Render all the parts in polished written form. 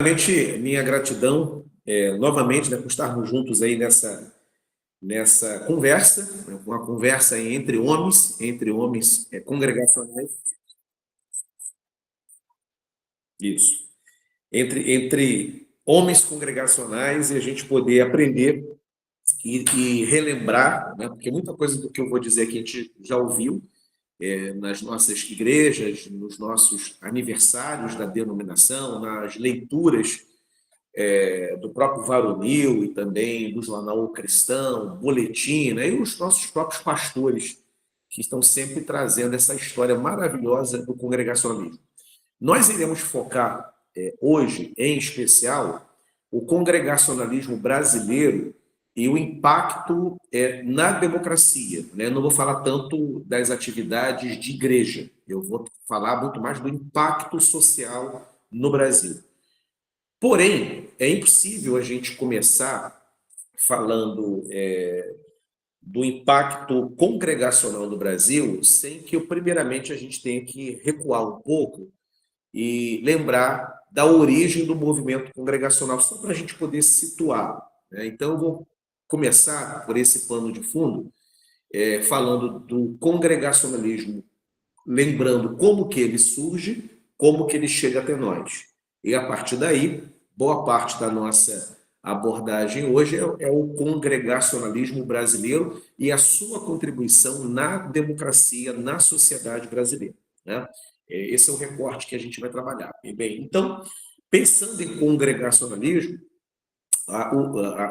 Realmente, minha gratidão, novamente, né, por estarmos juntos aí nessa conversa, né, uma conversa aí entre homens congregacionais, isso, entre homens congregacionais e a gente poder aprender e relembrar, né, porque muita coisa do que eu vou dizer aqui a gente já ouviu nas nossas igrejas, nos nossos aniversários da denominação, nas leituras do próprio Varonil e também do Jornal O Cristão, Boletim, né? E os nossos próprios pastores, que estão sempre trazendo essa história maravilhosa do congregacionalismo. Nós iremos focar hoje, em especial, o congregacionalismo brasileiro e o impacto na democracia. Né? Não vou falar tanto das atividades de igreja, eu vou falar muito mais do impacto social no Brasil. Porém, é impossível a gente começar falando do impacto congregacional no Brasil sem que, primeiramente, a gente tenha que recuar um pouco e lembrar da origem do movimento congregacional, só para a gente poder se situar. Né? Então, eu vou começar por esse pano de fundo, falando do congregacionalismo, lembrando como que ele surge, como que ele chega até nós. E a partir daí, boa parte da nossa abordagem hoje é o congregacionalismo brasileiro e a sua contribuição na democracia, na sociedade brasileira. Né? Esse é o recorte que a gente vai trabalhar. E bem, então, pensando em congregacionalismo,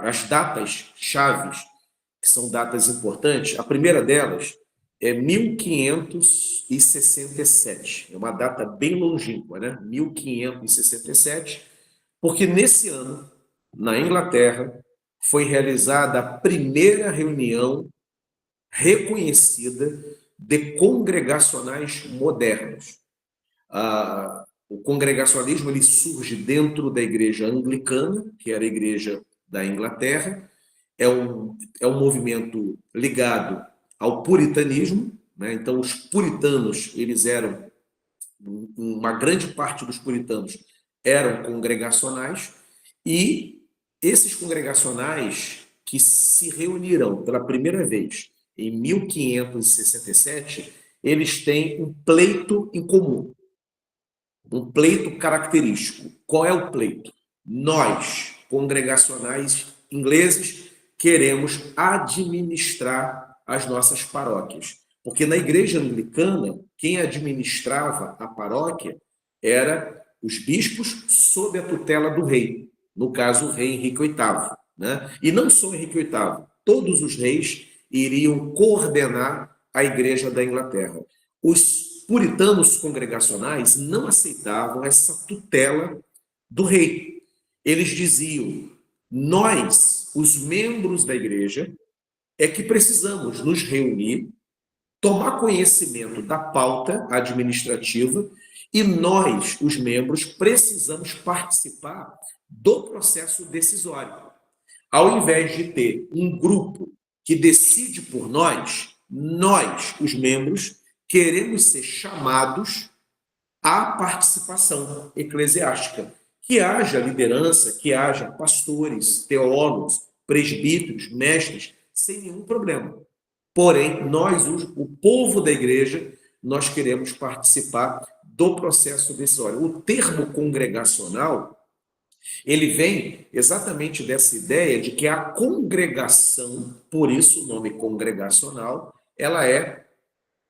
as datas chaves, que são datas importantes, a primeira delas é 1567. É uma data bem longínqua, né? 1567, porque nesse ano, na Inglaterra, foi realizada a primeira reunião reconhecida de congregacionais modernos. O congregacionalismo ele surge dentro da igreja anglicana, que era a igreja da Inglaterra, é um movimento ligado ao puritanismo, né? Então os puritanos, eles eram, uma grande parte dos puritanos eram congregacionais, e esses congregacionais que se reuniram pela primeira vez em 1567, eles têm um pleito em comum, um pleito característico. Qual é o pleito? Nós, congregacionais ingleses, queremos administrar as nossas paróquias. Porque na igreja anglicana, quem administrava a paróquia era os bispos sob a tutela do rei, no caso o rei Henrique VIII. Né? E não só Henrique VIII, todos os reis iriam coordenar a igreja da Inglaterra. Os puritanos congregacionais não aceitavam essa tutela do rei. Eles diziam: nós, os membros da igreja, é que precisamos nos reunir, tomar conhecimento da pauta administrativa, e nós, os membros, precisamos participar do processo decisório. Ao invés de ter um grupo que decide por nós, os membros, queremos ser chamados à participação eclesiástica. Que haja liderança, que haja pastores, teólogos, presbíteros, mestres, sem nenhum problema. Porém, nós, o povo da igreja, nós queremos participar do processo decisório. O termo congregacional, ele vem exatamente dessa ideia de que a congregação, por isso o nome congregacional, ela é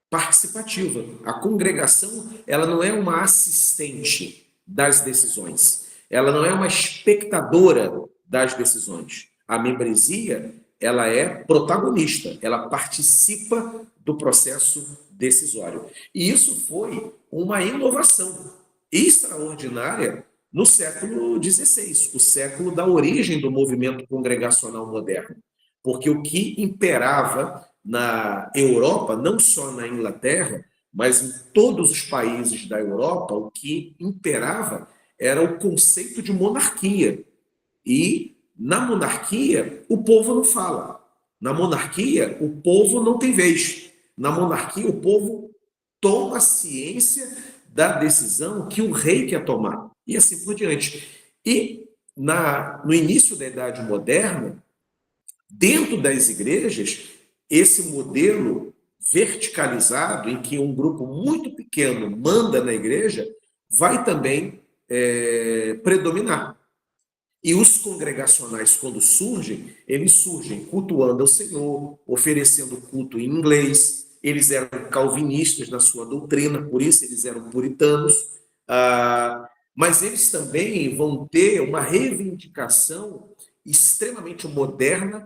participativa. A congregação, ela não é uma assistente das decisões. Ela não é uma espectadora das decisões. A membresia, ela é protagonista, ela participa do processo decisório. E isso foi uma inovação extraordinária no século XVI, o século da origem do movimento congregacional moderno. Porque o que imperava na Europa, não só na Inglaterra, mas em todos os países da Europa, o que imperava era o conceito de monarquia. E na monarquia, o povo não fala. Na monarquia, o povo não tem vez. Na monarquia, o povo toma ciência da decisão que o rei quer tomar. E assim por diante. E no início da Idade Moderna, dentro das igrejas, esse modelo verticalizado, em que um grupo muito pequeno manda na igreja, vai também predominar. E os congregacionais, quando surgem, eles surgem cultuando ao Senhor, oferecendo culto em inglês. Eles eram calvinistas na sua doutrina, por isso eles eram puritanos. Mas eles também vão ter uma reivindicação extremamente moderna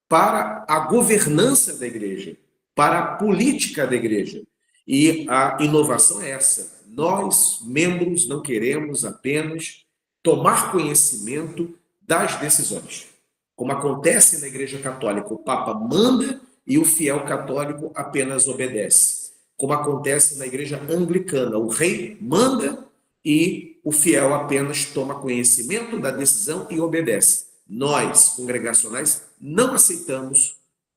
para a governança da igreja, para a política da igreja. E a inovação é essa. Nós, membros, não queremos apenas tomar conhecimento das decisões. Como acontece na Igreja Católica, o Papa manda e o fiel católico apenas obedece. Como acontece na Igreja Anglicana, o rei manda e o fiel apenas toma conhecimento da decisão e obedece. Nós, congregacionais, não aceitamos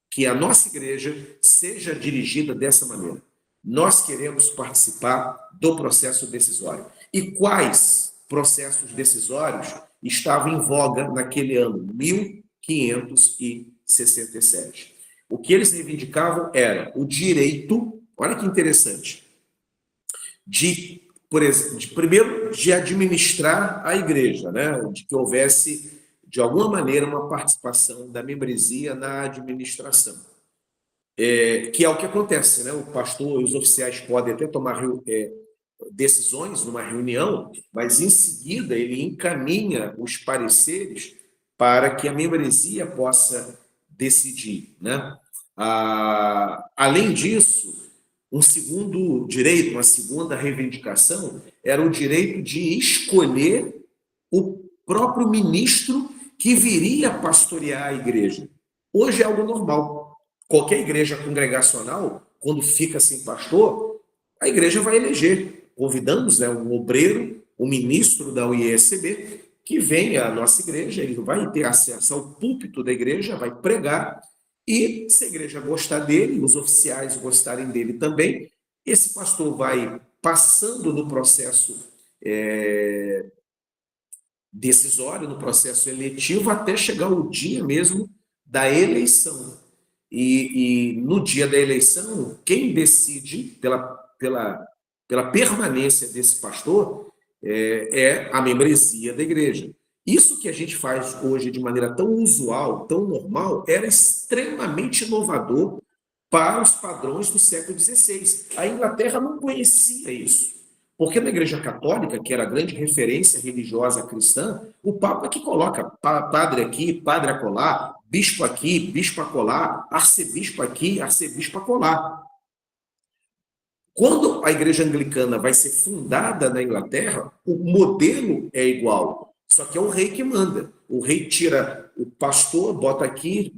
que a nossa igreja seja dirigida dessa maneira. Nós queremos participar do processo decisório. E quais processos decisórios estavam em voga naquele ano, 1567? O que eles reivindicavam era o direito, olha que interessante, por exemplo, primeiro, de administrar a igreja, né? De que houvesse, de alguma maneira, uma participação da membresia na administração. Que é o que acontece, né? O pastor e os oficiais podem até tomar decisões numa reunião, mas em seguida ele encaminha os pareceres para que a membresia possa decidir, né? Além disso, um segundo direito, uma segunda reivindicação, era o direito de escolher o próprio ministro que viria pastorear a igreja. Hoje é algo normal. Qualquer igreja congregacional, quando fica sem pastor, a igreja vai eleger. Convidamos, né, um obreiro, um ministro da UIESB, que venha à nossa igreja, ele vai ter acesso ao púlpito da igreja, vai pregar, e se a igreja gostar dele, os oficiais gostarem dele também, esse pastor vai passando no processo decisório, no processo eletivo, até chegar o dia mesmo da eleição. E no dia da eleição, quem decide pela permanência desse pastor é a membresia da igreja. Isso que a gente faz hoje de maneira tão usual, tão normal, era extremamente inovador para os padrões do século XVI. A Inglaterra não conhecia isso. Porque na Igreja Católica, que era a grande referência religiosa cristã, o Papa que coloca padre aqui, padre acolá, bispo aqui, bispo acolá, arcebispo aqui, arcebispo acolá. Quando a Igreja Anglicana vai ser fundada na Inglaterra, o modelo é igual, só que é o rei que manda. O rei tira o pastor, bota aqui,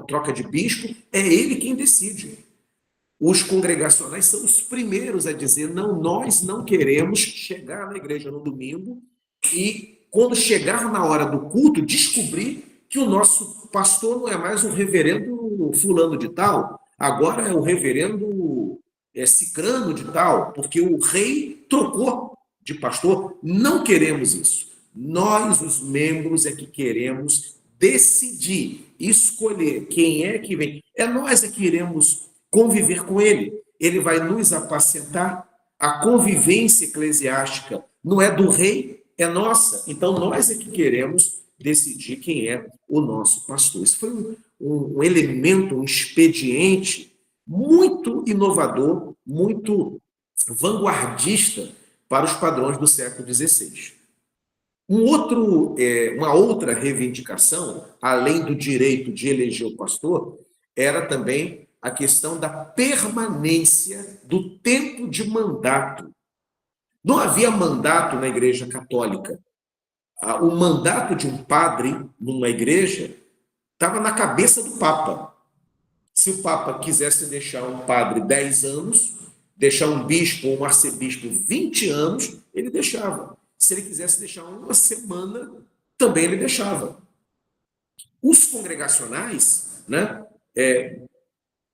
troca de bispo, é ele quem decide. Os congregacionais são os primeiros a dizer: não, nós não queremos chegar na igreja no domingo e, quando chegar na hora do culto, descobrir que o nosso pastor não é mais o reverendo fulano de tal, agora é o reverendo cicrano de tal, porque o rei trocou de pastor. Não queremos isso. Nós, os membros, é que queremos decidir, escolher quem é que vem. É nós que iremos conviver com ele. Ele vai nos apacentar. A convivência eclesiástica não é do rei, é nossa. Então, nós é que queremos decidir quem é o nosso pastor. Isso foi um elemento, um expediente muito inovador, muito vanguardista para os padrões do século XVI. Uma outra reivindicação, além do direito de eleger o pastor, era também a questão da permanência do tempo de mandato. Não havia mandato na Igreja Católica. O mandato de um padre numa igreja estava na cabeça do Papa. Se o Papa quisesse deixar um padre 10 anos, deixar um bispo ou um arcebispo 20 anos, ele deixava. Se ele quisesse deixar uma semana, também ele deixava. Os congregacionais, né,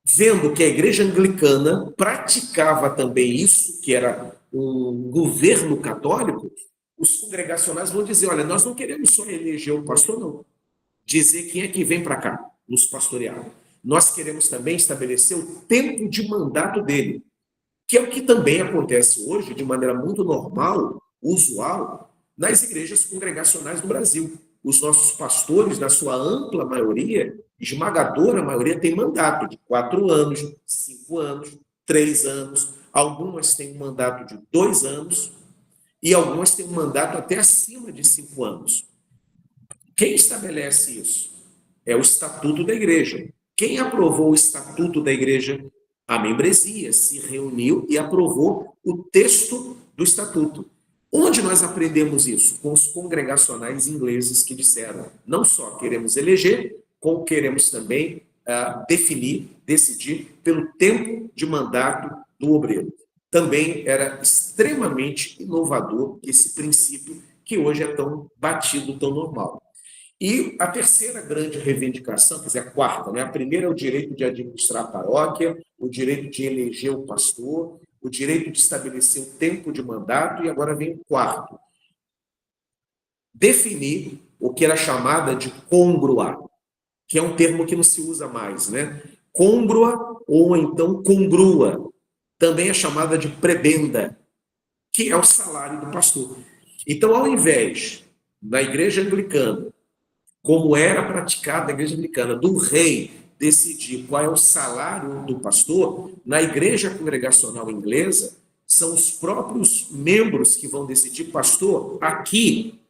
vendo que a igreja anglicana praticava também isso, que era um governo católico, os congregacionais vão dizer, olha, nós não queremos só eleger o pastor, não. Dizer quem é que vem para cá, nos pastorear. Nós queremos também estabelecer o tempo de mandato dele, que é o que também acontece hoje, de maneira muito normal, usual, nas igrejas congregacionais do Brasil. Os nossos pastores, na sua ampla maioria, esmagadora maioria, tem mandato de 4 anos, 5 anos, 3 anos, algumas têm um mandato de 2 anos e algumas têm um mandato até acima de 5 anos. Quem estabelece isso? É o Estatuto da Igreja. Quem aprovou o Estatuto da Igreja? A membresia se reuniu e aprovou o texto do Estatuto. Onde nós aprendemos isso? Com os congregacionais ingleses que disseram, não só queremos eleger, como queremos também definir, decidir pelo tempo de mandato do obreiro. Também era extremamente inovador esse princípio que hoje é tão batido, tão normal. E a terceira grande reivindicação, quer dizer, a quarta, né? A primeira é o direito de administrar a paróquia, o direito de eleger o pastor, o direito de estabelecer o tempo de mandato, e agora vem o quarto. Definir o que era chamada de congrua, que é um termo que não se usa mais, né? Congrua ou então congrua, também é chamada de prebenda, que é o salário do pastor. Então, ao invés, na igreja anglicana, como era praticado na igreja anglicana, do rei decidir qual é o salário do pastor, na igreja congregacional inglesa, são os próprios membros que vão decidir, pastor, aqui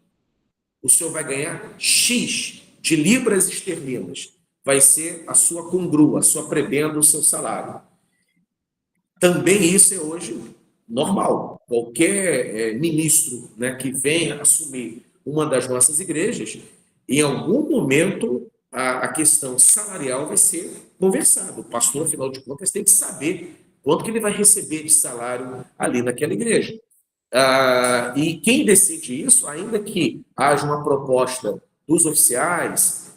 o senhor vai ganhar X de libras esterlinas, vai ser a sua congrua, a sua prebenda, o seu salário. Também isso é hoje normal. Qualquer ministro, né, que venha assumir uma das nossas igrejas, em algum momento a questão salarial vai ser conversada. O pastor, afinal de contas, tem que saber quanto que ele vai receber de salário ali naquela igreja. E quem decide isso, ainda que haja uma proposta dos oficiais,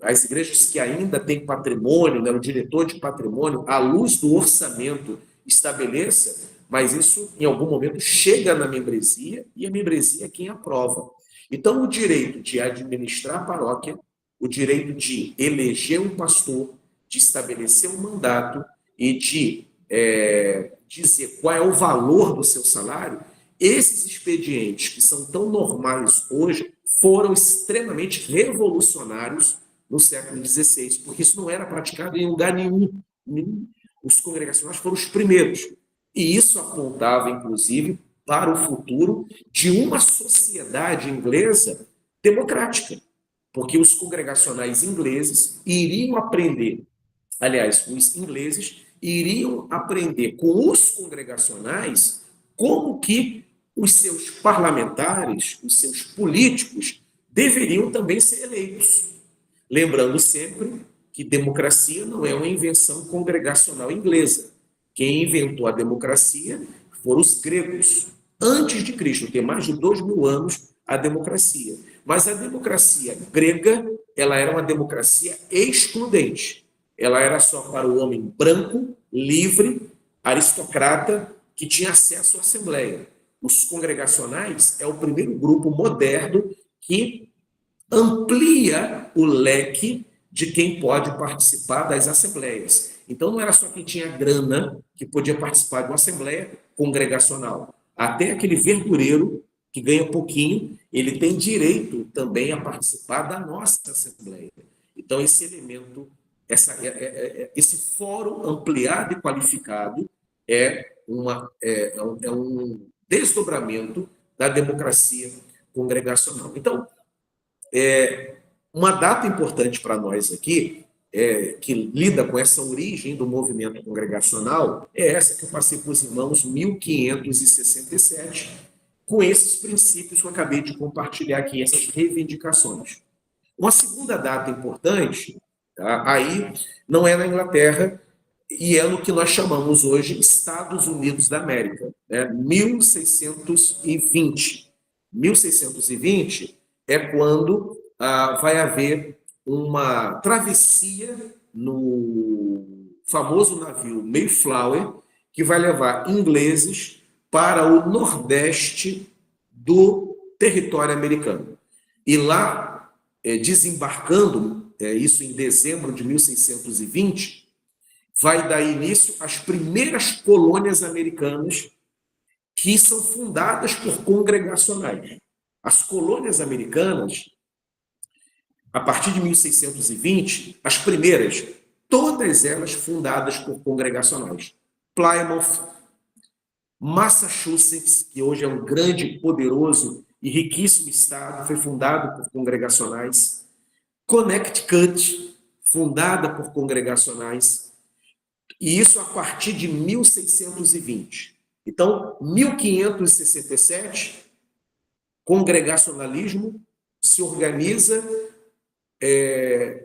as igrejas que ainda têm patrimônio, né, o diretor de patrimônio, à luz do orçamento, estabeleça, mas isso, em algum momento, chega na membresia e a membresia é quem aprova. Então, o direito de administrar a paróquia, o direito de eleger um pastor, de estabelecer um mandato e de dizer qual é o valor do seu salário, esses expedientes que são tão normais hoje foram extremamente revolucionários no século XVI, porque isso não era praticado em lugar nenhum. Os congregacionais foram os primeiros. E isso apontava, inclusive, para o futuro de uma sociedade inglesa democrática, porque os congregacionais ingleses iriam aprender, aliás, os ingleses iriam aprender com os congregacionais como que os seus parlamentares, os seus políticos, deveriam também ser eleitos. Lembrando sempre que democracia não é uma invenção congregacional inglesa. Quem inventou a democracia foram os gregos. Antes de Cristo, tem mais de 2.000 anos a democracia. Mas a democracia grega, ela era uma democracia excludente. Ela era só para o homem branco, livre, aristocrata, que tinha acesso à assembleia. Os congregacionais é o primeiro grupo moderno que amplia o leque de quem pode participar das assembleias. Então, não era só quem tinha grana que podia participar de uma assembleia congregacional. Até aquele verdureiro que ganha pouquinho, ele tem direito também a participar da nossa assembleia. Então, esse elemento, esse fórum ampliado e qualificado é um desdobramento da democracia congregacional. Então, uma data importante para nós aqui, que lida com essa origem do movimento congregacional, é essa que eu passei para os irmãos, 1567, com esses princípios que eu acabei de compartilhar aqui, essas reivindicações. Uma segunda data importante, tá? Aí não é na Inglaterra, e é no que nós chamamos hoje Estados Unidos da América, né? 1620. 1620 é quando vai haver uma travessia no famoso navio Mayflower, que vai levar ingleses para o nordeste do território americano. E lá, desembarcando, isso em dezembro de 1620, vai dar início às primeiras colônias americanas que são fundadas por congregacionais. As colônias americanas, a partir de 1620, as primeiras, todas elas fundadas por congregacionais. Plymouth, Massachusetts, que hoje é um grande, poderoso e riquíssimo estado, foi fundado por congregacionais. Connecticut, fundada por congregacionais. E isso a partir de 1620. Então, 1567, congregacionalismo se organiza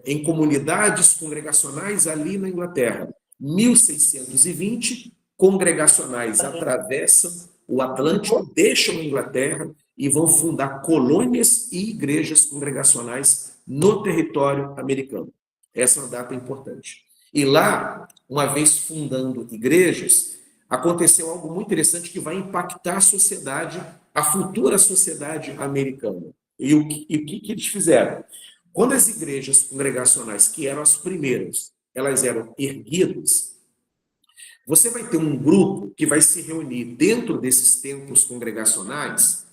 em comunidades congregacionais ali na Inglaterra. 1620, congregacionais atravessam o Atlântico, deixam a Inglaterra e vão fundar colônias e igrejas congregacionais no território americano. Essa é uma data importante. E lá, uma vez fundando igrejas, aconteceu algo muito interessante que vai impactar a sociedade, a futura sociedade americana. E o que eles fizeram? Quando as igrejas congregacionais, que eram as primeiras, elas eram erguidas, você vai ter um grupo que vai se reunir dentro desses templos congregacionais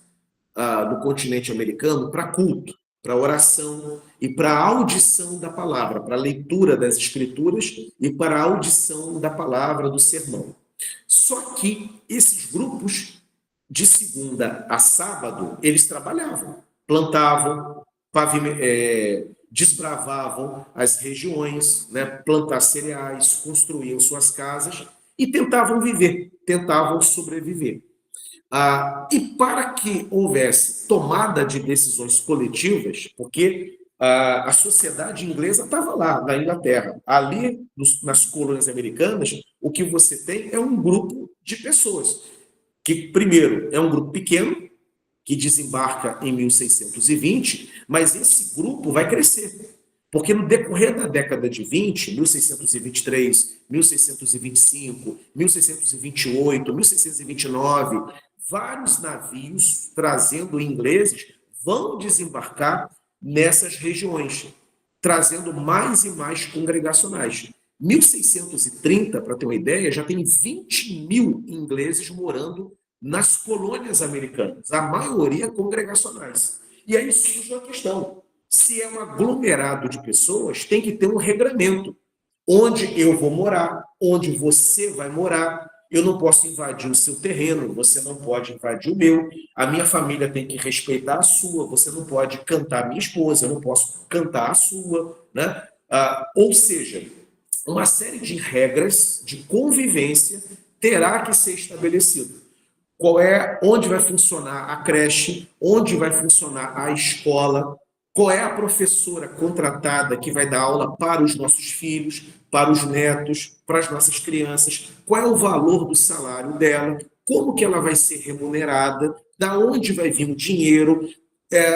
do continente americano para culto, para oração e para audição da palavra, para leitura das escrituras e para audição da palavra do sermão. Só que esses grupos, de segunda a sábado, eles trabalhavam, plantavam, desbravavam as regiões, né, plantar cereais, construíam suas casas e tentavam viver, tentavam sobreviver. E para que houvesse tomada de decisões coletivas, porque a sociedade inglesa estava lá, na Inglaterra, ali nas colônias americanas, o que você tem é um grupo de pessoas, que primeiro é um grupo pequeno, que desembarca em 1620, mas esse grupo vai crescer, porque no decorrer da década de 20, 1623, 1625, 1628, 1629, vários navios trazendo ingleses vão desembarcar nessas regiões, trazendo mais e mais congregacionais. 1630, para ter uma ideia, já tem 20 mil ingleses morando nas colônias americanas, a maioria congregacionais. E aí surge uma questão: se é um aglomerado de pessoas, tem que ter um regramento. Onde eu vou morar, onde você vai morar, eu não posso invadir o seu terreno, você não pode invadir o meu, a minha família tem que respeitar a sua, você não pode cantar a minha esposa, eu não posso cantar a sua, né? Ou seja, uma série de regras de convivência terá que ser estabelecido. Onde vai funcionar a creche, onde vai funcionar a escola, qual é a professora contratada que vai dar aula para os nossos filhos, para os netos, para as nossas crianças, qual é o valor do salário dela, como que ela vai ser remunerada, da onde vai vir o dinheiro.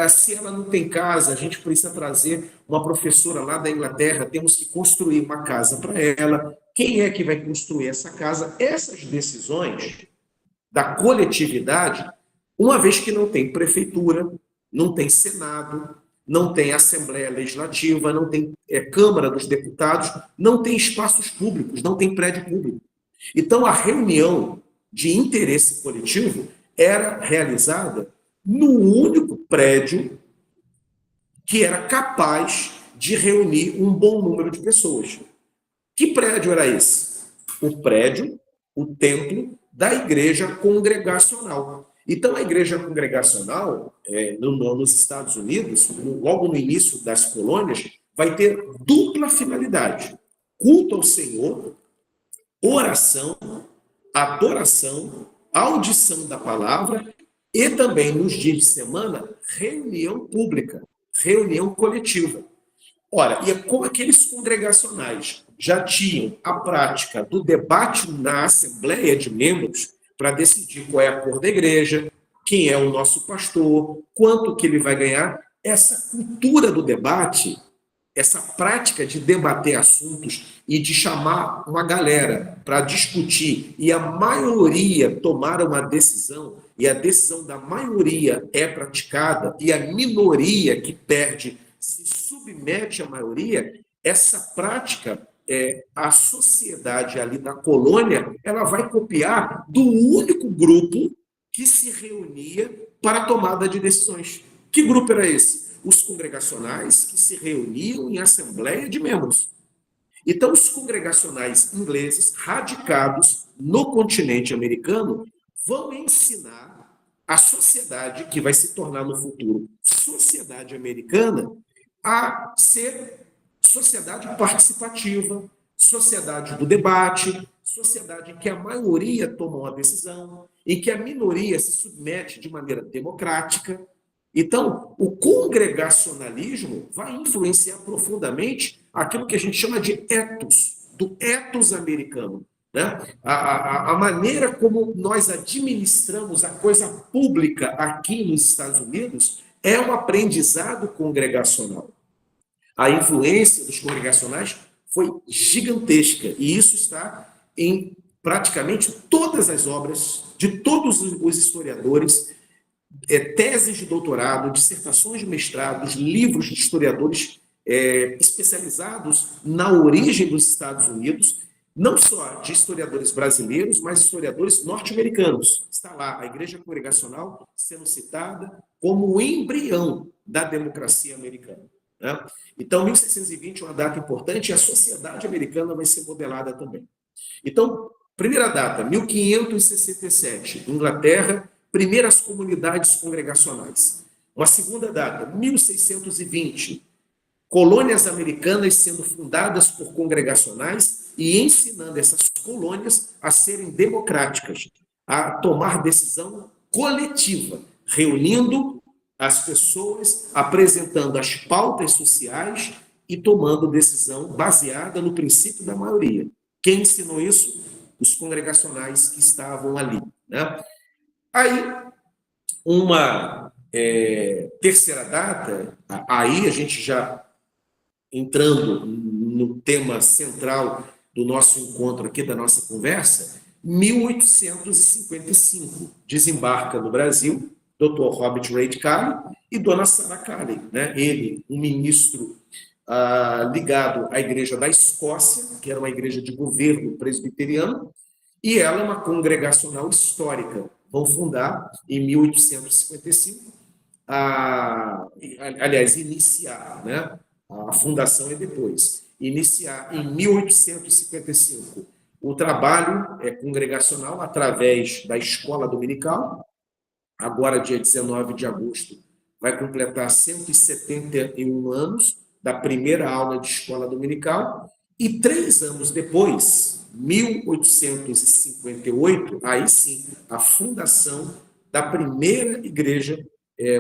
Se ela não tem casa, a gente precisa trazer uma professora lá da Inglaterra, temos que construir uma casa para ela. Quem é que vai construir essa casa? Essas decisões da coletividade, uma vez que não tem prefeitura, não tem Senado, não tem Assembleia Legislativa, não tem Câmara dos Deputados, não tem espaços públicos, não tem prédio público. Então, a reunião de interesse coletivo era realizada no único prédio que era capaz de reunir um bom número de pessoas. Que prédio era esse? O templo da igreja congregacional. Então, a igreja congregacional, nos Estados Unidos, logo no início das colônias, vai ter dupla finalidade: culto ao Senhor, oração, adoração, audição da palavra e também, nos dias de semana, reunião pública, reunião coletiva. Ora, e como aqueles congregacionais já tinham a prática do debate na Assembleia de Membros para decidir qual é a cor da igreja, quem é o nosso pastor, quanto que ele vai ganhar, essa cultura do debate, essa prática de debater assuntos e de chamar uma galera para discutir e a maioria tomar uma decisão, e a decisão da maioria é praticada e a minoria que perde se submete à maioria, essa prática, a sociedade ali da colônia, ela vai copiar do único grupo que se reunia para a tomada de decisões. Que grupo era esse? Os congregacionais que se reuniam em assembleia de membros. Então, os congregacionais ingleses, radicados no continente americano, vão ensinar a sociedade, que vai se tornar no futuro sociedade americana, a ser sociedade participativa, sociedade do debate, sociedade em que a maioria toma uma decisão, em que a minoria se submete de maneira democrática. Então, o congregacionalismo vai influenciar profundamente aquilo que a gente chama de ethos, do ethos americano. Né? A maneira como nós administramos a coisa pública aqui nos Estados Unidos é um aprendizado congregacional. A influência dos congregacionais foi gigantesca, e isso está em praticamente todas as obras de todos os historiadores, teses de doutorado, dissertações de mestrado, livros de historiadores especializados na origem dos Estados Unidos, não só de historiadores brasileiros, mas historiadores norte-americanos. Está lá a Igreja Congregacional sendo citada como o embrião da democracia americana. Né? Então, 1620 é uma data importante e a sociedade americana vai ser modelada também. Então, primeira data, 1567, Inglaterra, primeiras comunidades congregacionais. Uma segunda data, 1620, colônias americanas sendo fundadas por congregacionais e ensinando essas colônias a serem democráticas, a tomar decisão coletiva, reunindo as pessoas, apresentando as pautas sociais e tomando decisão baseada no princípio da maioria. Quem ensinou isso? Os congregacionais que estavam ali. Né? Aí, uma terceira data, aí a gente já entrando no tema central do nosso encontro aqui, da nossa conversa, 1855, desembarca no Brasil Dr. Robert Reid Cali e Dona Sarah Cali, né? Ele, um ministro ligado à Igreja da Escócia, que era uma igreja de governo presbiteriano, e ela é uma congregacional histórica. Vão fundar em 1855, aliás, iniciar, né? A fundação é depois. Iniciar em 1855 o trabalho congregacional através da escola dominical. Agora, dia 19 de agosto, vai completar 171 anos da primeira aula de escola dominical. E 3 anos depois, 1858, aí sim, a fundação da primeira igreja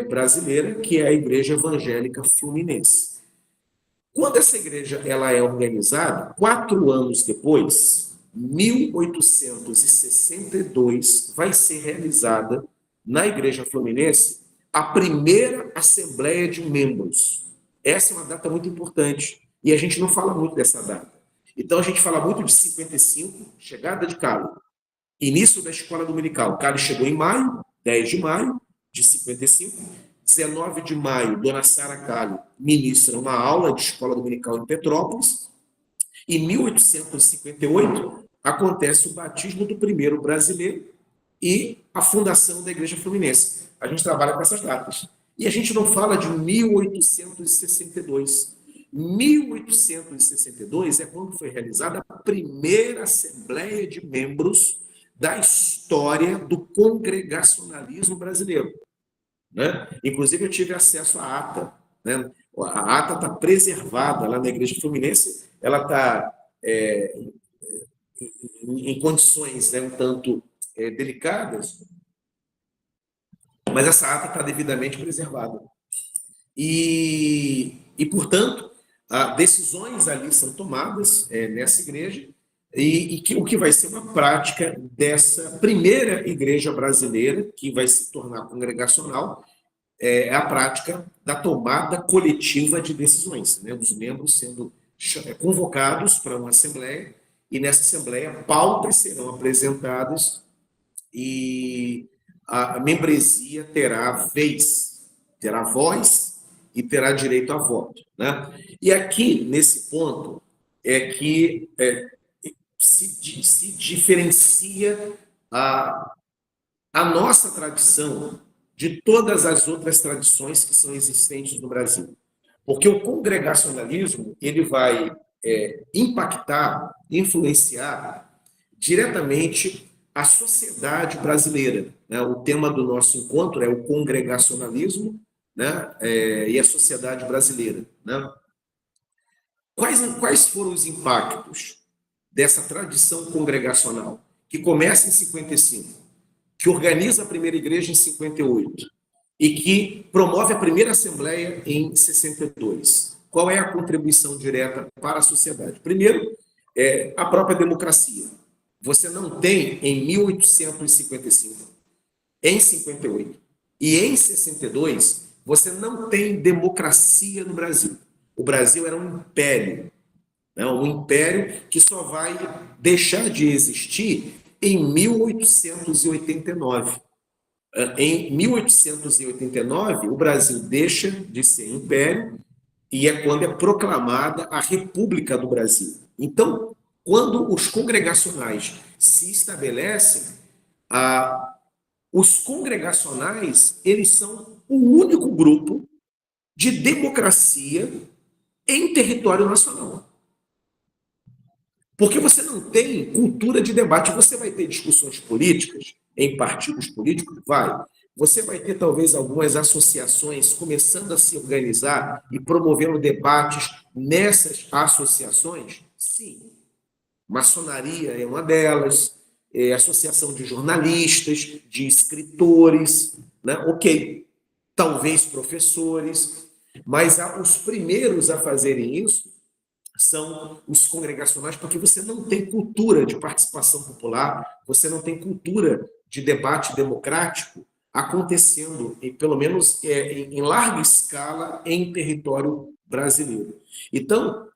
brasileira, que é a Igreja Evangélica Fluminense. Quando essa igreja ela é organizada, 4 anos depois, 1862, vai ser realizada na Igreja Fluminense a primeira Assembleia de Membros. Essa é uma data muito importante e a gente não fala muito dessa data. Então, a gente fala muito de 55, chegada de Cali, início da escola dominical. Cali chegou em maio, 10 de maio de 55. 19 de maio, Dona Sarah Cali ministra uma aula de escola dominical em Petrópolis. Em 1858, acontece o batismo do primeiro brasileiro e a fundação da Igreja Fluminense. A gente trabalha com essas datas. E a gente não fala de 1862. 1862 é quando foi realizada a primeira Assembleia de Membros da história do congregacionalismo brasileiro. Né? Inclusive, eu tive acesso à ata. Né? A ata está preservada lá na Igreja Fluminense, ela está em condições, né, um tanto delicadas, mas essa ata está devidamente preservada. Portanto, decisões ali são tomadas nessa igreja, o que vai ser uma prática dessa primeira igreja brasileira, que vai se tornar congregacional, é a prática da tomada coletiva de decisões, né? Os membros sendo convocados para uma assembleia, e nessa assembleia pautas serão apresentadas e a membresia terá vez, terá voz e terá direito a voto, né? E aqui, nesse ponto, é que se diferencia a nossa tradição de todas as outras tradições que são existentes no Brasil. Porque o congregacionalismo ele vai impactar, influenciar diretamente a sociedade brasileira, né? O tema do nosso encontro é o congregacionalismo, né? E a sociedade brasileira, né? Quais foram os impactos dessa tradição congregacional que começa em 55, que organiza a primeira igreja em 58 e que promove a primeira assembleia em 62? Qual é a contribuição direta para a sociedade? Primeiro, a própria democracia. Você não tem em 1855, em 58 e em 62, você não tem democracia no Brasil. O Brasil era um império, né? Um império que só vai deixar de existir em 1889. Em 1889, o Brasil deixa de ser império e é quando é proclamada a República do Brasil. Então, quando os congregacionais se estabelecem, os congregacionais eles são o único grupo de democracia em território nacional. Porque você não tem cultura de debate. Você vai ter discussões políticas em partidos políticos? Vai. Você vai ter, talvez, algumas associações começando a se organizar e promovendo debates nessas associações? Sim. Maçonaria é uma delas, associação de jornalistas, de escritores, né? Ok. Talvez professores, mas os primeiros a fazerem isso são os congregacionais, porque você não tem cultura de participação popular, você não tem cultura de debate democrático acontecendo, pelo menos em larga escala, em território brasileiro. Então,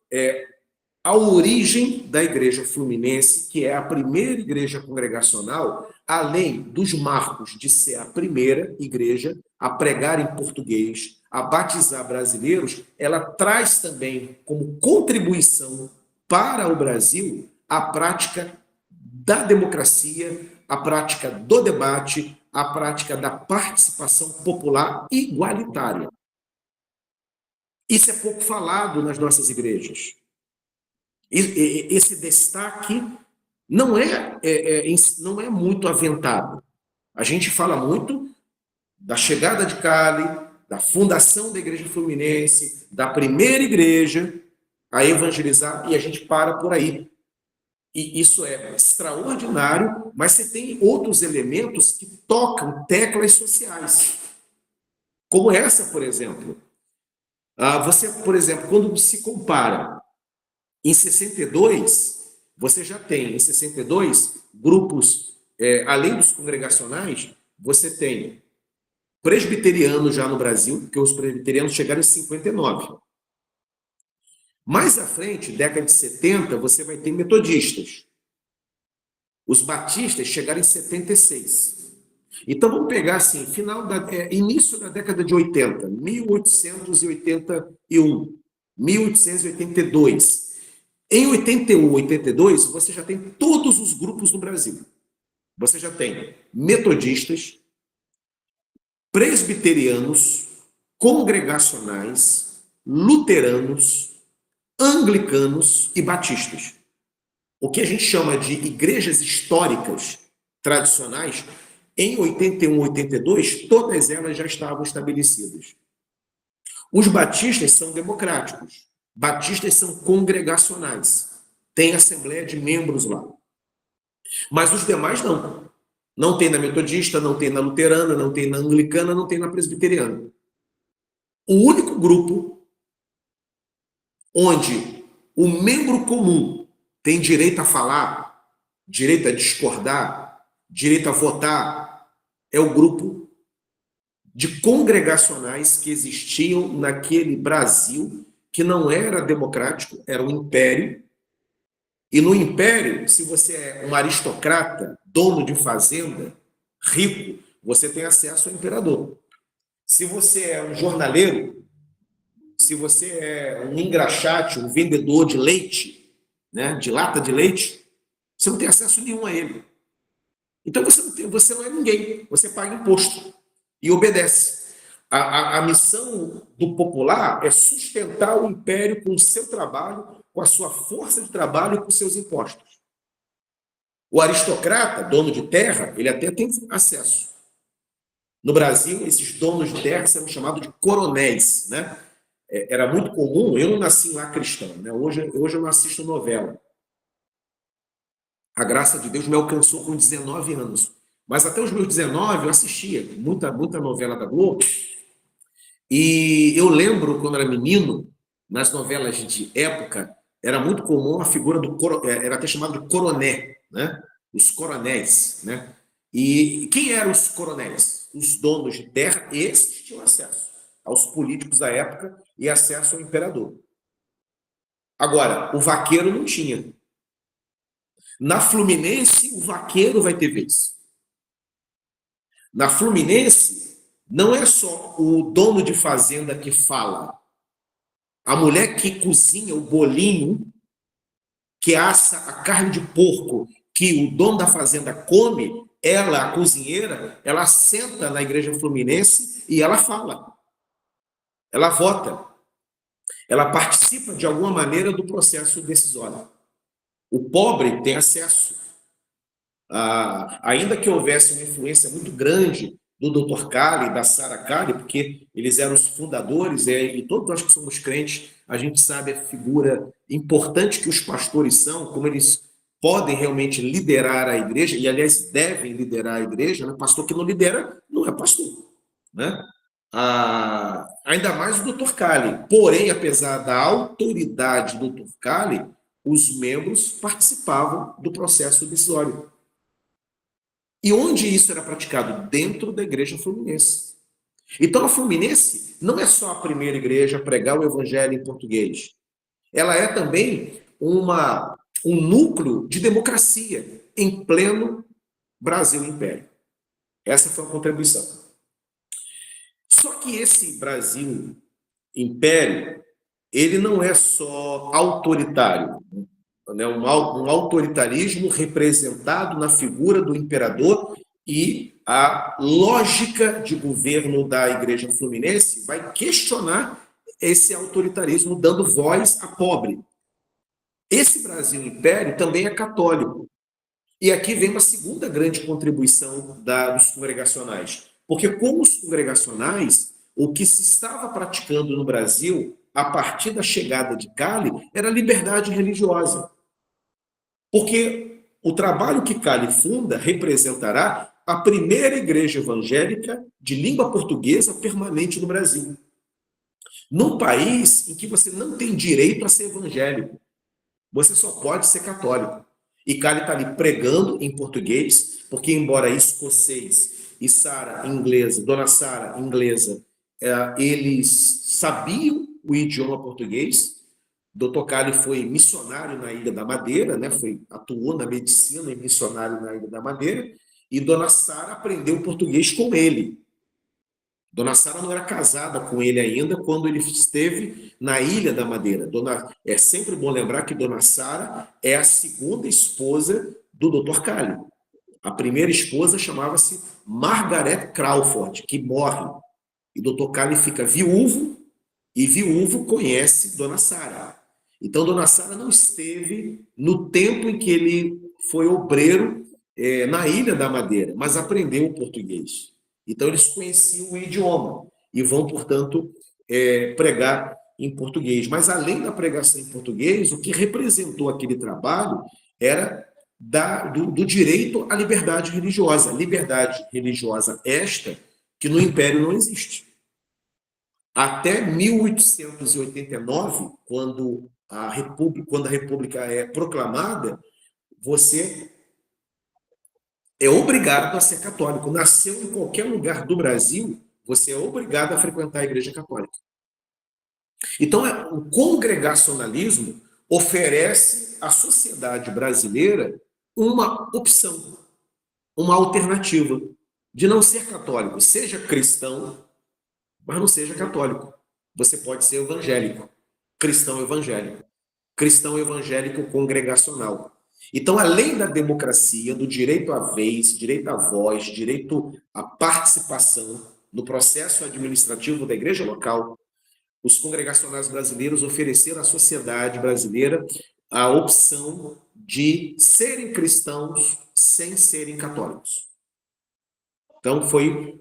a origem da Igreja Fluminense, que é a primeira igreja congregacional, além dos marcos de ser a primeira igreja a pregar em português, a batizar brasileiros, ela traz também como contribuição para o Brasil a prática da democracia, a prática do debate, a prática da participação popular igualitária. Isso é pouco falado nas nossas igrejas. Esse destaque não é muito aventado. A gente fala muito da chegada de Cali, da fundação da Igreja Fluminense, da primeira igreja a evangelizar, e a gente para por aí. E isso é extraordinário, mas você tem outros elementos que tocam teclas sociais. Como essa, por exemplo. Você, por exemplo, quando se compara em 62, você já tem, em 62, grupos, além dos congregacionais, você tem presbiterianos já no Brasil, porque os presbiterianos chegaram em 59. Mais à frente, década de 70, você vai ter metodistas. Os batistas chegaram em 76. Então, vamos pegar assim, início da década de 80, 1881, 1882. Em 81, 82, você já tem todos os grupos no Brasil. Você já tem metodistas, presbiterianos, congregacionais, luteranos, anglicanos e batistas. O que a gente chama de igrejas históricas tradicionais, em 81, 82, todas elas já estavam estabelecidas. Os batistas são democráticos. Batistas são congregacionais. Tem assembleia de membros lá. Mas os demais não. Não tem na metodista, não tem na luterana, não tem na anglicana, não tem na presbiteriana. O único grupo onde o membro comum tem direito a falar, direito a discordar, direito a votar, é o grupo de congregacionais que existiam naquele Brasil que não era democrático, era um império. E no império, se você é um aristocrata, dono de fazenda, rico, você tem acesso ao imperador. Se você é um jornaleiro, se você é um engraxate, um vendedor de leite, né, de lata de leite, você não tem acesso nenhum a ele. Então você não é ninguém, você paga imposto e obedece. A missão do popular é sustentar o império com o seu trabalho, com a sua força de trabalho e com seus impostos. O aristocrata, dono de terra, ele até tem acesso. No Brasil, esses donos de terra eram chamados de coronéis, né? Era muito comum, eu não nasci lá cristão, né? Hoje eu não assisto novela. A graça de Deus me alcançou com 19 anos. Mas até os meus 19 eu assistia muita novela da Globo. E eu lembro, quando era menino, nas novelas de época, era muito comum a figura era até chamado de coroné, né? Os coronéis, né? E quem eram os coronéis? Os donos de terra, esses tinham acesso aos políticos da época e acesso ao imperador. Agora, o vaqueiro não tinha. Na Fluminense, o vaqueiro vai ter vez. Na Fluminense, não é só o dono de fazenda que fala. A mulher que cozinha o bolinho, que assa a carne de porco que o dono da fazenda come, ela, a cozinheira, ela senta na igreja fluminense e ela fala. Ela vota. Ela participa de alguma maneira do processo decisório. O pobre tem acesso. Ainda que houvesse uma influência muito grande do Dr. Cali, da Sara Cali, porque eles eram os fundadores, e todos nós que somos crentes, a gente sabe a figura importante que os pastores são, como eles podem realmente liderar a igreja, e aliás devem liderar a igreja, né? Pastor que não lidera não é pastor, né? Ainda mais o Dr. Cali. Porém, apesar da autoridade do Dr. Cali, os membros participavam do processo decisório. E onde isso era praticado? Dentro da igreja fluminense. Então, a Fluminense não é só a primeira igreja a pregar o evangelho em português. Ela é também um núcleo de democracia em pleno Brasil Império. Essa foi a contribuição. Só que esse Brasil Império, ele não é só autoritário, né? Um autoritarismo representado na figura do imperador, e a lógica de governo da Igreja Fluminense vai questionar esse autoritarismo, dando voz a pobre. Esse Brasil Império também é católico. E aqui vem uma segunda grande contribuição dos congregacionais. Porque com os congregacionais, o que se estava praticando no Brasil, a partir da chegada de Cali, era liberdade religiosa. Porque o trabalho que Cali funda representará a primeira igreja evangélica de língua portuguesa permanente no Brasil. Num país em que você não tem direito a ser evangélico, você só pode ser católico. E Cali está ali pregando em português, porque embora escocês e Sara inglesa, Dona Sara inglesa, eles sabiam o idioma português. Dr. Cali foi missionário na Ilha da Madeira, né? Atuou na medicina e missionário na Ilha da Madeira, e Dona Sara aprendeu português com ele. Dona Sara não era casada com ele ainda quando ele esteve na Ilha da Madeira. É sempre bom lembrar que Dona Sara é a segunda esposa do Dr. Cali. A primeira esposa chamava-se Margaret Crawford, que morre. E Dr. Cali fica viúvo, e viúvo conhece Dona Sara. Então, Dona Sara não esteve no tempo em que ele foi obreiro na Ilha da Madeira, mas aprendeu o português. Então, eles conheciam o idioma e vão, portanto, pregar em português. Mas, além da pregação em português, o que representou aquele trabalho era do direito à liberdade religiosa. Liberdade religiosa esta que no Império não existe. Até 1889, quando a República é proclamada, você é obrigado a ser católico. Nasceu em qualquer lugar do Brasil, você é obrigado a frequentar a Igreja Católica. Então, o congregacionalismo oferece à sociedade brasileira uma opção, uma alternativa. de não ser católico. Seja cristão, mas não seja católico. Você pode ser evangélico, cristão evangélico, cristão evangélico congregacional. Então, além da democracia, do direito à vez, direito à voz, direito à participação no processo administrativo da igreja local, os congregacionais brasileiros ofereceram à sociedade brasileira a opção de serem cristãos sem serem católicos. Então, foi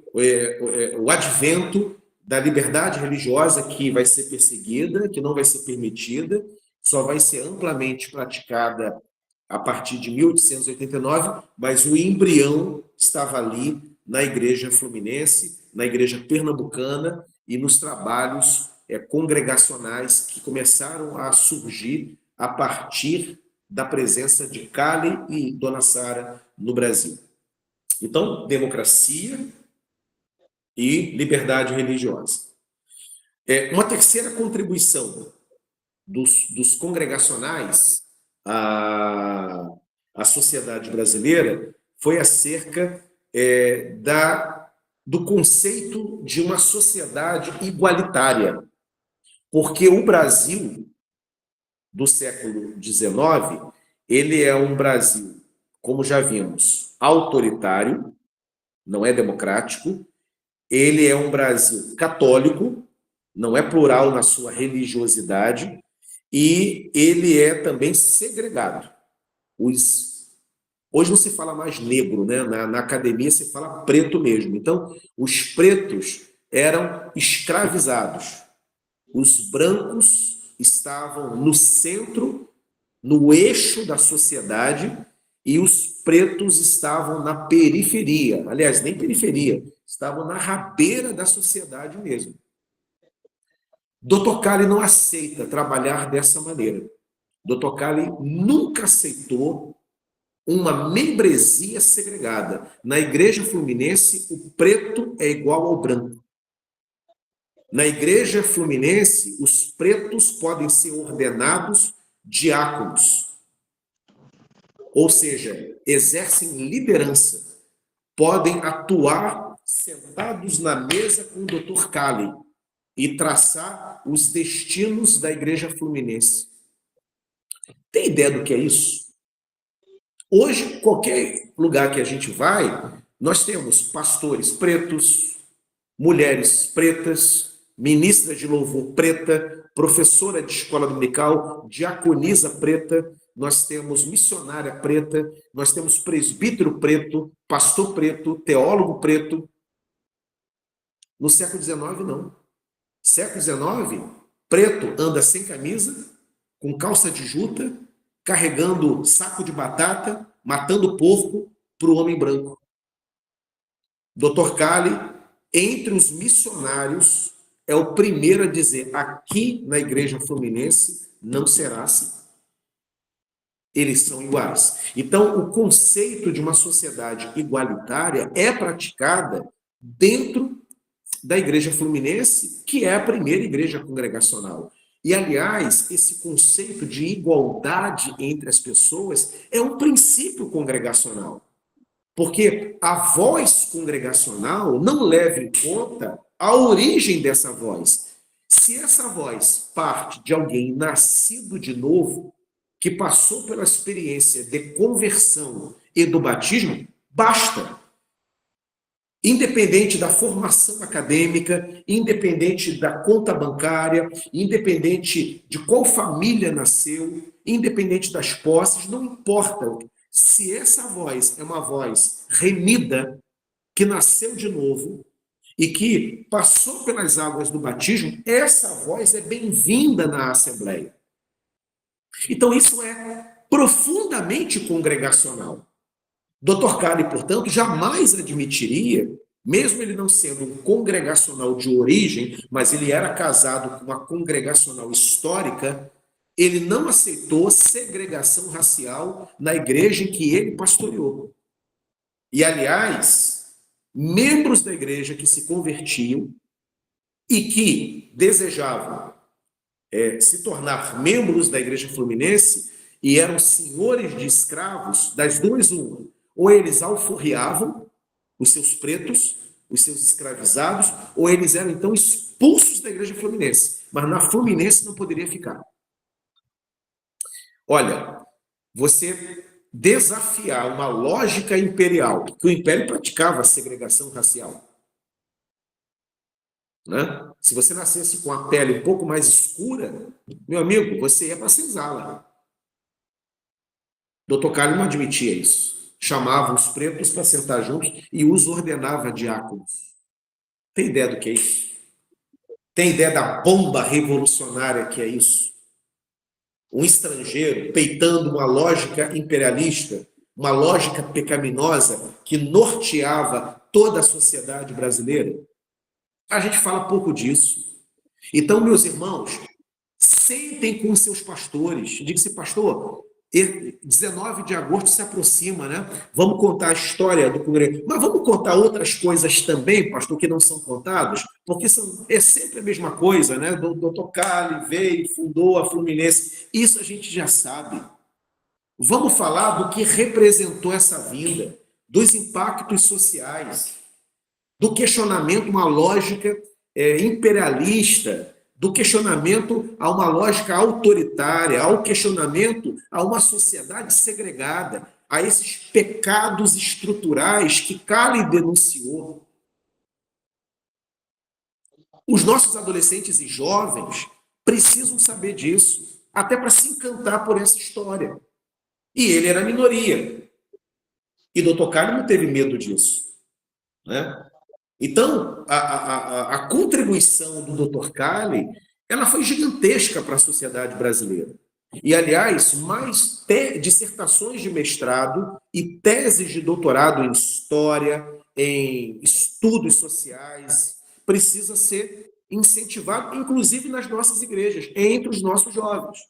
o advento da liberdade religiosa que vai ser perseguida, que não vai ser permitida, só vai ser amplamente praticada a partir de 1889, mas o embrião estava ali na Igreja Fluminense, na Igreja Pernambucana e nos trabalhos congregacionais que começaram a surgir a partir da presença de Cali e Dona Sara no Brasil. Então, democracia e liberdade religiosa. Uma terceira contribuição dos congregacionais à sociedade brasileira foi acerca do conceito de uma sociedade igualitária, porque o Brasil do século XIX, ele é um Brasil, como já vimos, autoritário, não é democrático, ele é um Brasil católico, não é plural na sua religiosidade, e ele é também segregado. Hoje não se fala mais negro, né? Na academia se fala preto mesmo. Então, os pretos eram escravizados. Os brancos estavam no centro, no eixo da sociedade, e os pretos estavam na periferia. Aliás, nem periferia, estavam na rabeira da sociedade mesmo. Dr. Cali não aceita trabalhar dessa maneira. Dr. Cali nunca aceitou uma membresia segregada. Na Igreja Fluminense, o preto é igual ao branco. Na Igreja Fluminense, os pretos podem ser ordenados diáconos, ou seja, exercem liderança, podem atuar sentados na mesa com o Dr. Cali e traçar os destinos da Igreja Fluminense. Tem ideia do que é isso? Hoje, qualquer lugar que a gente vai, nós temos pastores pretos, mulheres pretas, ministra de louvor preta, professora de escola dominical, diaconisa preta, nós temos missionária preta, nós temos presbítero preto, pastor preto, teólogo preto. No século XIX, não. Século XIX, preto anda sem camisa, com calça de juta, carregando saco de batata, matando porco para o homem branco. Dr. Cali, entre os missionários, é o primeiro a dizer: aqui na Igreja Fluminense não será assim. Eles são iguais. Então, o conceito de uma sociedade igualitária é praticada dentro da Igreja Fluminense, que é a primeira igreja congregacional. E, aliás, esse conceito de igualdade entre as pessoas é um princípio congregacional. Porque a voz congregacional não leva em conta a origem dessa voz. Se essa voz parte de alguém nascido de novo, que passou pela experiência de conversão e do batismo, basta. Independente da formação acadêmica, independente da conta bancária, independente de qual família nasceu, independente das posses, não importa. Se essa voz é uma voz remida, que nasceu de novo e que passou pelas águas do batismo, essa voz é bem-vinda na Assembleia. Então, isso é profundamente congregacional. Dr. Cali, portanto, jamais admitiria, mesmo ele não sendo um congregacional de origem, mas ele era casado com uma congregacional histórica, ele não aceitou segregação racial na igreja em que ele pastoreou. E, aliás, membros da igreja que se convertiam e que desejavam se tornar membros da Igreja Fluminense e eram senhores de escravos, das duas uma, ou eles alforriavam os seus pretos, os seus escravizados, ou eles eram então expulsos da igreja fluminense. Mas na Fluminense não poderia ficar. Olha, você desafiar uma lógica imperial, que o império praticava a segregação racial, né? Se você nascesse com a pele um pouco mais escura, meu amigo, você ia para a senzala. Dr. Carlos não admitia isso. Chamava os pretos para sentar juntos e os ordenava diáconos. Tem ideia do que é isso? Tem ideia da bomba revolucionária que é isso? Um estrangeiro peitando uma lógica imperialista, uma lógica pecaminosa que norteava toda a sociedade brasileira. A gente fala pouco disso. Então, meus irmãos, sentem com seus pastores. Diga-se, pastor, 19 de agosto se aproxima, né? Vamos contar a história do congresso. Mas vamos contar outras coisas também, pastor, que não são contadas? Porque é sempre a mesma coisa, né? O doutor Cali veio, fundou a Fluminense. Isso a gente já sabe. Vamos falar do que representou essa vinda, dos impactos sociais, do questionamento, uma lógica imperialista, do questionamento a uma lógica autoritária, ao questionamento a uma sociedade segregada, a esses pecados estruturais que Cali denunciou. Os nossos adolescentes e jovens precisam saber disso, até para se encantar por essa história. E ele era minoria. E Dr. Cali não teve medo disso, né? Então, a contribuição do Dr. Cali, ela foi gigantesca para a sociedade brasileira. E, aliás, mais dissertações de mestrado e teses de doutorado em história, em estudos sociais, precisa ser incentivado, inclusive nas nossas igrejas, entre os nossos jovens,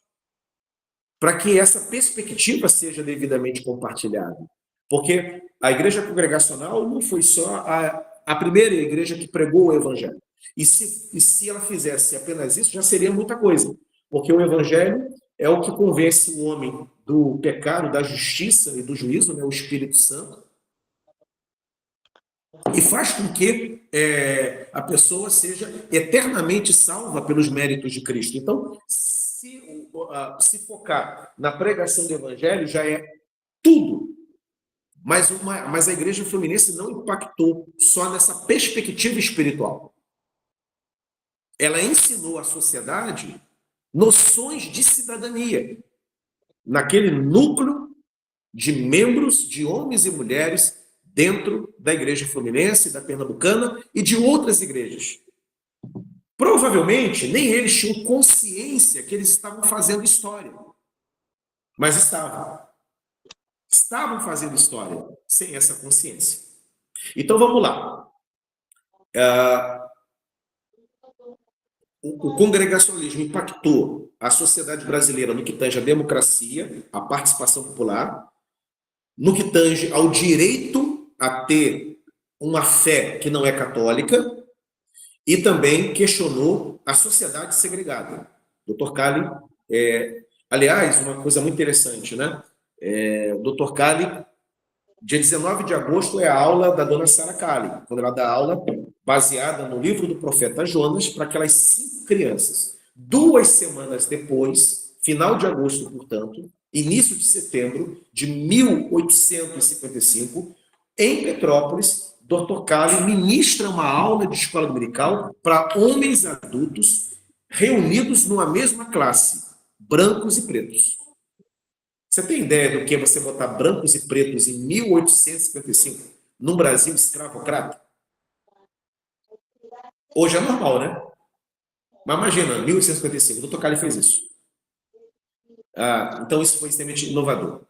para que essa perspectiva seja devidamente compartilhada. Porque a igreja congregacional não foi só a primeira igreja que pregou o evangelho. E se ela fizesse apenas isso, já seria muita coisa. Porque o evangelho é o que convence o homem do pecado, da justiça e do juízo, né, o Espírito Santo, e faz com que a pessoa seja eternamente salva pelos méritos de Cristo. Então, se focar na pregação do evangelho já é tudo. Mas a igreja fluminense não impactou só nessa perspectiva espiritual. Ela ensinou à sociedade noções de cidadania, naquele núcleo de membros, de homens e mulheres, dentro da igreja fluminense, da pernambucana e de outras igrejas. Provavelmente, nem eles tinham consciência que eles estavam fazendo história. Mas estavam fazendo história sem essa consciência. Então, vamos lá. O congregacionalismo impactou a sociedade brasileira no que tange à democracia, à participação popular, no que tange ao direito a ter uma fé que não é católica, e também questionou a sociedade segregada. Dr. Cali, aliás, uma coisa muito interessante, né? O Dr. Cali, dia 19 de agosto, é a aula da dona Sara Cali, quando ela dá aula baseada no livro do profeta Jonas para aquelas 5 crianças. 2 semanas depois, final de agosto, portanto, início de setembro de 1855, em Petrópolis, Dr. Cali ministra uma aula de escola dominical para homens adultos reunidos numa mesma classe, brancos e pretos. Você tem ideia do que é você botar brancos e pretos em 1855, num Brasil escravocrata? Hoje é normal, né? Mas imagina, 1855, o Dr. Cali fez isso. Então, isso foi extremamente inovador.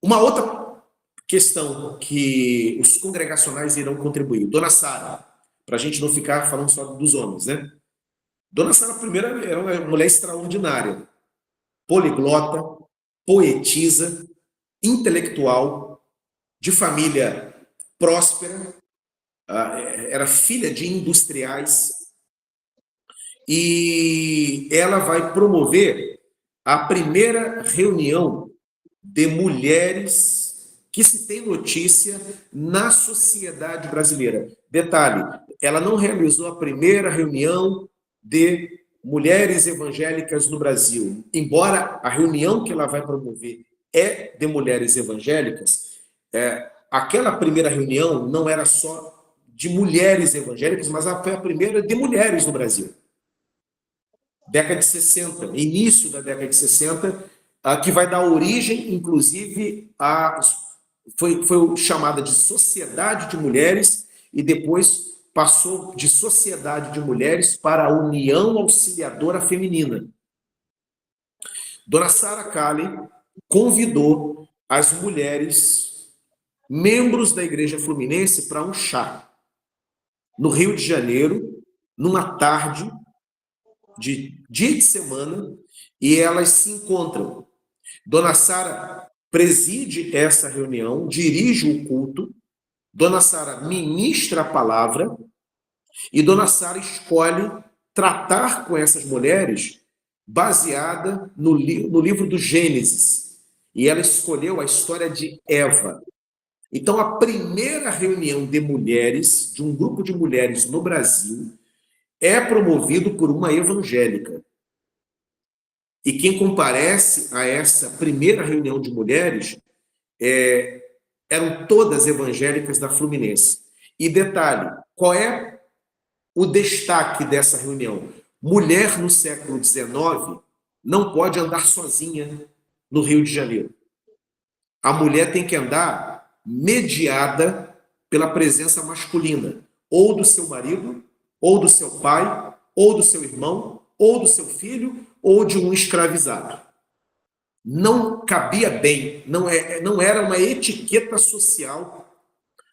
Uma outra questão que os congregacionais irão contribuir. Dona Sara, para a gente não ficar falando só dos homens, né? Dona Sara, primeiro, era uma mulher extraordinária. Poliglota, poetisa, intelectual, de família próspera, era filha de industriais, e ela vai promover a primeira reunião de mulheres que se tem notícia na sociedade brasileira. Detalhe, ela não realizou a primeira reunião de mulheres evangélicas no Brasil. Embora a reunião que ela vai promover é de mulheres evangélicas, aquela primeira reunião não era só de mulheres evangélicas, mas foi a primeira de mulheres no Brasil. Década de 60, início da década de 60, que vai dar origem, inclusive, foi chamada de Sociedade de Mulheres e depois passou de Sociedade de Mulheres para a União Auxiliadora Feminina. Dona Sara Kali convidou as mulheres, membros da Igreja Fluminense, para um chá no Rio de Janeiro, numa tarde de dia de semana, e elas se encontram. Dona Sara preside essa reunião, dirige o culto, Dona Sara ministra a palavra, e Dona Sara escolhe tratar com essas mulheres baseada no livro do Gênesis. E ela escolheu a história de Eva. Então, a primeira reunião de mulheres, de um grupo de mulheres no Brasil, é promovido por uma evangélica. E quem comparece a essa primeira reunião de mulheres eram todas evangélicas da Fluminense. E detalhe, qual é o destaque dessa reunião? Mulher no século XIX não pode andar sozinha no Rio de Janeiro. A mulher tem que andar mediada pela presença masculina, ou do seu marido, ou do seu pai, ou do seu irmão, ou do seu filho, ou de um escravizado. Não cabia bem, não era uma etiqueta social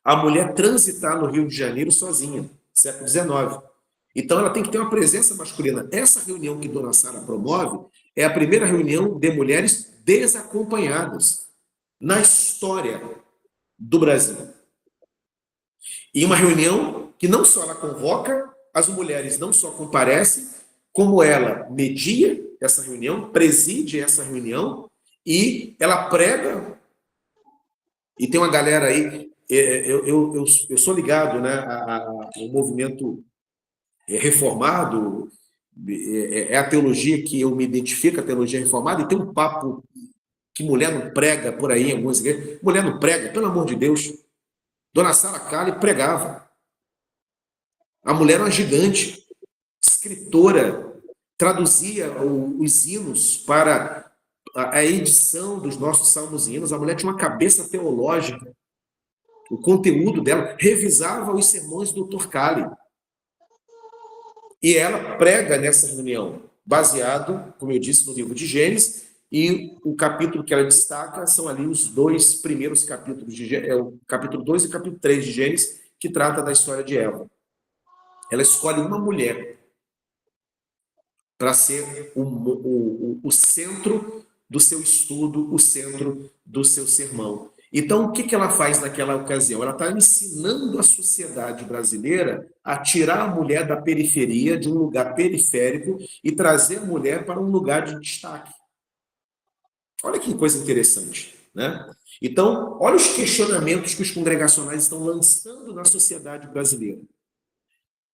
a mulher transitar no Rio de Janeiro sozinha, século XIX. Então ela tem que ter uma presença masculina. Essa reunião que Dona Sara promove é a primeira reunião de mulheres desacompanhadas na história do Brasil. E uma reunião que não só ela convoca, as mulheres não só comparecem, como ela media essa reunião, preside essa reunião, e ela prega. E tem uma galera aí, eu sou ligado, né, ao movimento reformado, é a teologia que eu me identifico, a teologia reformada, e tem um papo que mulher não prega por aí em algumas igrejas. Mulher não prega, pelo amor de Deus. Dona Sara Kali pregava. A mulher era uma gigante, escritora, traduzia os hinos para a edição dos nossos salmos e hinos. A mulher tinha uma cabeça teológica. O conteúdo dela revisava os sermões do Dr. Kali. E ela prega nessa reunião, baseado, como eu disse, no livro de Gênesis, e o capítulo que ela destaca são ali os dois primeiros capítulos, o capítulo 2 e o capítulo 3 de Gênesis, que trata da história de Eva. Ela escolhe uma mulher para ser o centro do seu estudo, o centro do seu sermão. Então, o que ela faz naquela ocasião? Ela está ensinando a sociedade brasileira a tirar a mulher da periferia, de um lugar periférico, e trazer a mulher para um lugar de destaque. Olha que coisa interessante, né? Então, olha os questionamentos que os congregacionais estão lançando na sociedade brasileira.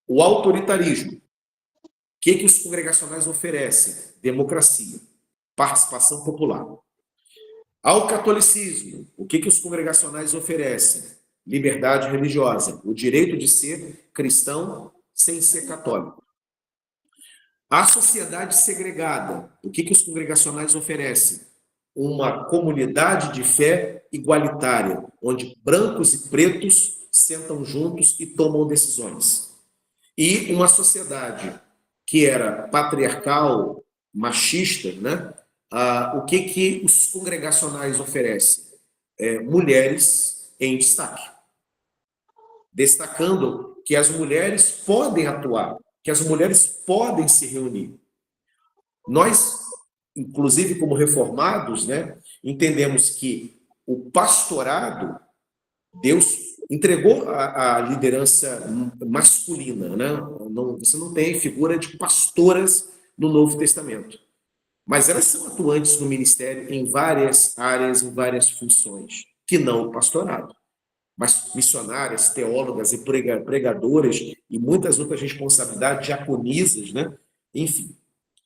O autoritarismo. O que os congregacionais oferecem? Democracia, participação popular. Ao catolicismo, o que os congregacionais oferecem? Liberdade religiosa, o direito de ser cristão sem ser católico. À sociedade segregada, o que os congregacionais oferecem? Uma comunidade de fé igualitária, onde brancos e pretos sentam juntos e tomam decisões. E uma sociedade que era patriarcal, machista, né? O que os congregacionais oferecem? Mulheres em destaque. Destacando que as mulheres podem atuar, que as mulheres podem se reunir. Nós, inclusive como reformados, né, entendemos que o pastorado, Deus entregou a liderança masculina, né? Você não tem figura de pastoras no Novo Testamento. Mas elas são atuantes no ministério em várias áreas, em várias funções. que não o pastorado. Mas missionárias, teólogas e pregadoras e muitas outras responsabilidades, diaconisas, né? Enfim,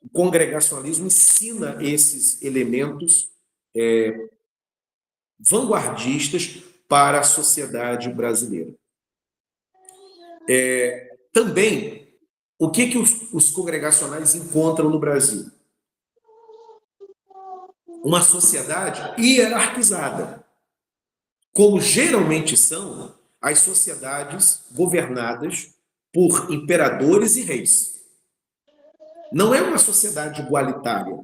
o congregacionalismo ensina esses elementos vanguardistas para a sociedade brasileira. Também, o que os congregacionais encontram no Brasil? Uma sociedade hierarquizada, como geralmente são as sociedades governadas por imperadores e reis. Não é uma sociedade igualitária,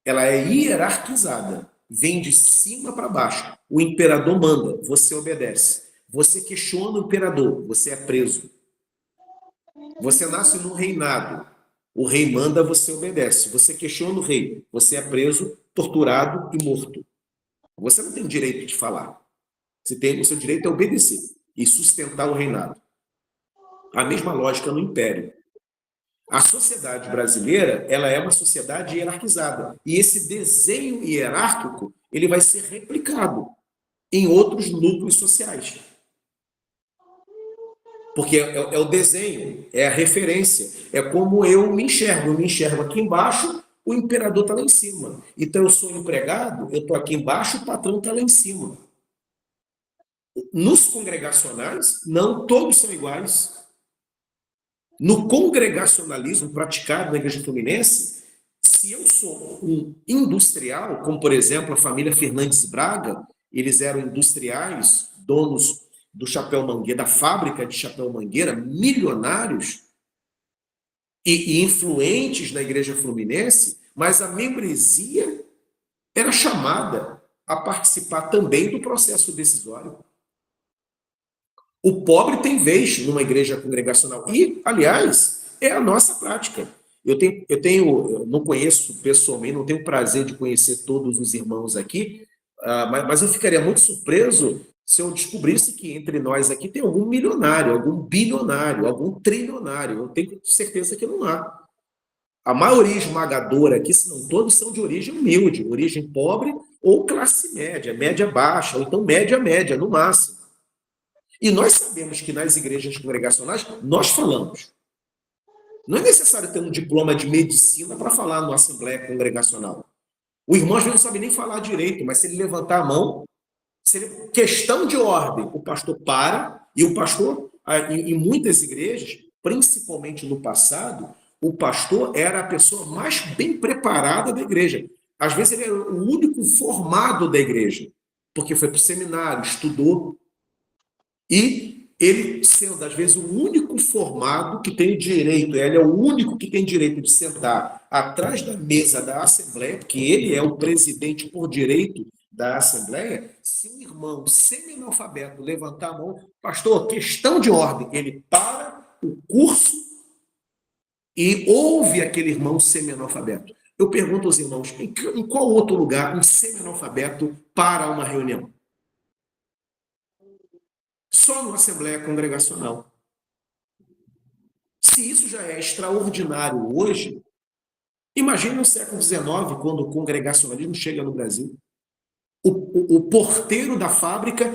ela é hierarquizada, vem de cima para baixo. O imperador manda, você obedece. Você questiona o imperador, você é preso. Você nasce num reinado, o rei manda, você obedece. Você questiona o rei, você é preso, torturado e morto. Você não tem o direito de falar. O seu direito é obedecer e sustentar o reinado. A mesma lógica no império. A sociedade brasileira, ela é uma sociedade hierarquizada. E esse desenho hierárquico, ele vai ser replicado em outros núcleos sociais. Porque é o desenho, é a referência. É como eu me enxergo. Eu me enxergo aqui embaixo, o imperador está lá em cima. Então, eu sou empregado, eu estou aqui embaixo, o patrão está lá em cima. Nos congregacionais, não todos são iguais. No congregacionalismo praticado na Igreja Fluminense, se eu sou um industrial, como por exemplo a família Fernandes Braga, eles eram industriais, donos do chapéu mangueira, da fábrica de chapéu mangueira, milionários e influentes na Igreja Fluminense, mas a membresia era chamada a participar também do processo decisório. O pobre tem vez numa igreja congregacional. E, aliás, é a nossa prática. Eu não conheço pessoalmente, não tenho o prazer de conhecer todos os irmãos aqui, mas eu ficaria muito surpreso se eu descobrisse que entre nós aqui tem algum milionário, algum bilionário, algum trilionário. Eu tenho certeza que não há. A maioria esmagadora aqui, se não todos, são de origem humilde, origem pobre ou classe média, média baixa, ou então média, no máximo. E nós sabemos que nas igrejas congregacionais, nós falamos. Não é necessário ter um diploma de medicina para falar numa assembleia congregacional. O irmão às vezes não sabe nem falar direito, mas se ele levantar a mão, questão de ordem, o pastor para, e o pastor, em muitas igrejas, principalmente no passado, o pastor era a pessoa mais bem preparada da igreja. Às vezes ele era o único formado da igreja, porque foi para o seminário, estudou. E ele, sendo, às vezes, o único formado que tem o direito, ele é o único que tem direito de sentar atrás da mesa da Assembleia, porque ele é o presidente por direito da Assembleia. Se um irmão semi-analfabeto levantar a mão, pastor, questão de ordem, ele para o curso e ouve aquele irmão semi-analfabeto. Eu pergunto aos irmãos, em qual outro lugar um semi-analfabeto para uma reunião? Só numa Assembleia Congregacional. Se isso já é extraordinário hoje, imagine no século XIX, quando o congregacionalismo chega no Brasil. O porteiro da fábrica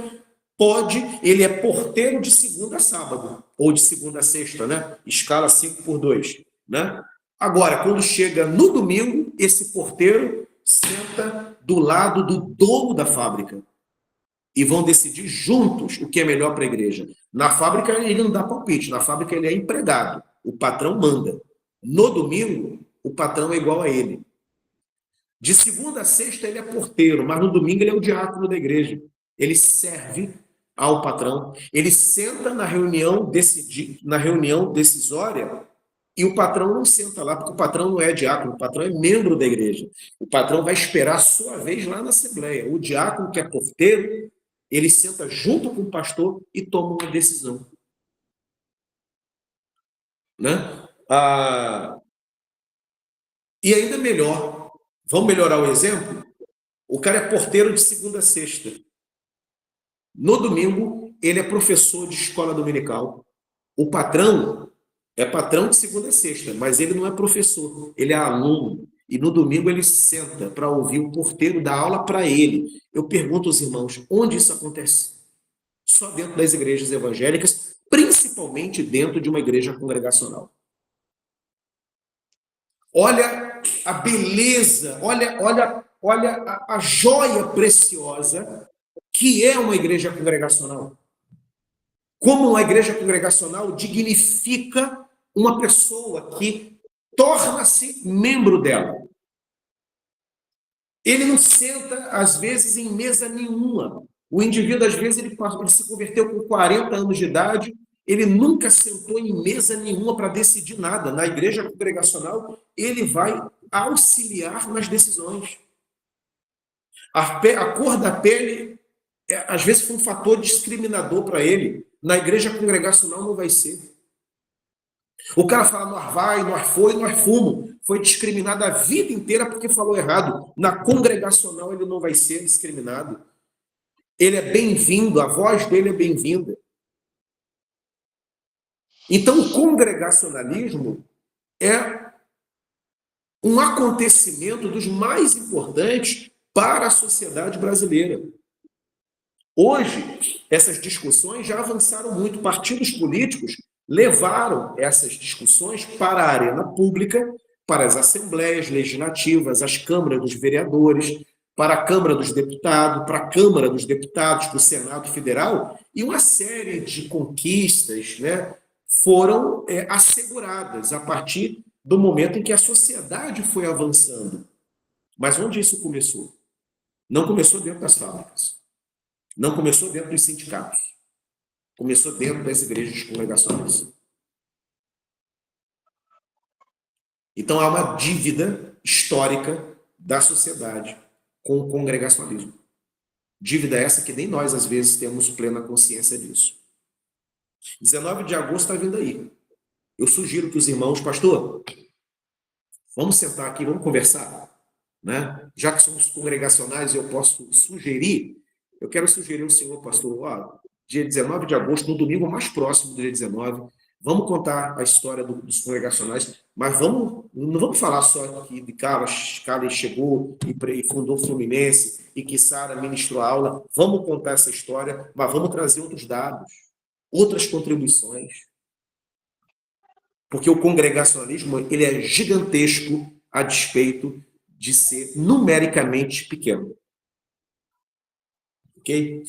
ele é porteiro de segunda a sábado, ou de segunda a sexta, né? Escala 5x2, né? Agora, quando chega no domingo, esse porteiro senta do lado do dono da fábrica. E vão decidir juntos o que é melhor para a igreja. Na fábrica, ele não dá palpite. Na fábrica, ele é empregado. O patrão manda. No domingo, o patrão é igual a ele. De segunda a sexta, ele é porteiro, mas no domingo, ele é o diácono da igreja. Ele serve ao patrão. Ele senta na reunião decisória e o patrão não senta lá, porque o patrão não é diácono, o patrão é membro da igreja. O patrão vai esperar a sua vez lá na assembleia. O diácono, que é porteiro, ele senta junto com o pastor e toma uma decisão. Né? E ainda melhor, vamos melhorar o exemplo? O cara é porteiro de segunda a sexta. No domingo, ele é professor de escola dominical. O patrão é patrão de segunda a sexta, mas ele não é professor, ele é aluno. E no domingo ele senta para ouvir o porteiro dar aula para ele. Eu pergunto aos irmãos, onde isso acontece? Só dentro das igrejas evangélicas, principalmente dentro de uma igreja congregacional. Olha a beleza, olha a joia preciosa que é uma igreja congregacional. Como uma igreja congregacional dignifica uma pessoa que torna-se membro dela. Ele não senta, às vezes, em mesa nenhuma. O indivíduo, às vezes, ele se converteu com 40 anos de idade, ele nunca sentou em mesa nenhuma para decidir nada. Na igreja congregacional, ele vai auxiliar nas decisões. A cor da pele, às vezes, foi um fator discriminador para ele. Na igreja congregacional não vai ser. O cara fala, nós vai, nós foi, nós fumo. Foi discriminado a vida inteira porque falou errado. Na congregacional ele não vai ser discriminado. Ele é bem-vindo, a voz dele é bem-vinda. Então, o congregacionalismo é um acontecimento dos mais importantes para a sociedade brasileira. Hoje, essas discussões já avançaram muito. Partidos políticos levaram essas discussões para a arena pública, para as assembleias legislativas, as câmaras dos vereadores, para a Câmara dos Deputados, para a Câmara dos Deputados, para o Senado Federal, e uma série de conquistas, né, foram asseguradas a partir do momento em que a sociedade foi avançando. Mas onde isso começou? Não começou dentro das fábricas. Não começou dentro dos sindicatos. Começou dentro das igrejas congregacionais. Então, há uma dívida histórica da sociedade com o congregacionalismo. Dívida essa que nem nós, às vezes, temos plena consciência disso. 19 de agosto está vindo aí. Eu sugiro que os irmãos, pastor, vamos sentar aqui, vamos conversar, né? Já que somos congregacionais, eu posso sugerir, eu quero sugerir ao senhor, pastor, ó, dia 19 de agosto, no domingo mais próximo do dia 19, vamos contar a história dos congregacionais, mas não vamos falar só aqui de Carlos chegou e fundou o Fluminense e que Sara ministrou a aula. Vamos contar essa história, mas vamos trazer outros dados, outras contribuições. Porque o congregacionalismo ele é gigantesco a despeito de ser numericamente pequeno. Ok?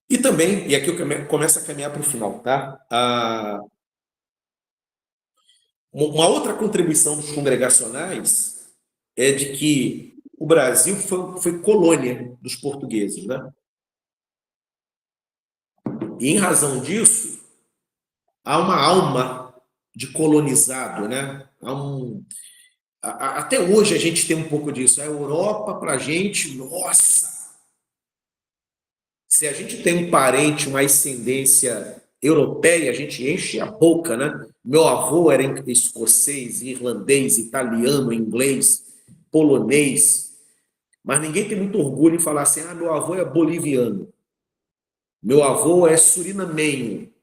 E também, e aqui eu começo a caminhar para o final, tá? Uma outra contribuição dos congregacionais é de que o Brasil foi colônia dos portugueses, né? E em razão disso, há uma alma de colonizado, né? Até hoje a gente tem um pouco disso. A Europa, para a gente, nossa! Se a gente tem um parente, uma ascendência europeia, a gente enche a boca, né? Meu avô era escocês, irlandês, italiano, inglês, polonês. Mas ninguém tem muito orgulho em falar assim, meu avô é boliviano. Meu avô é surinamenho.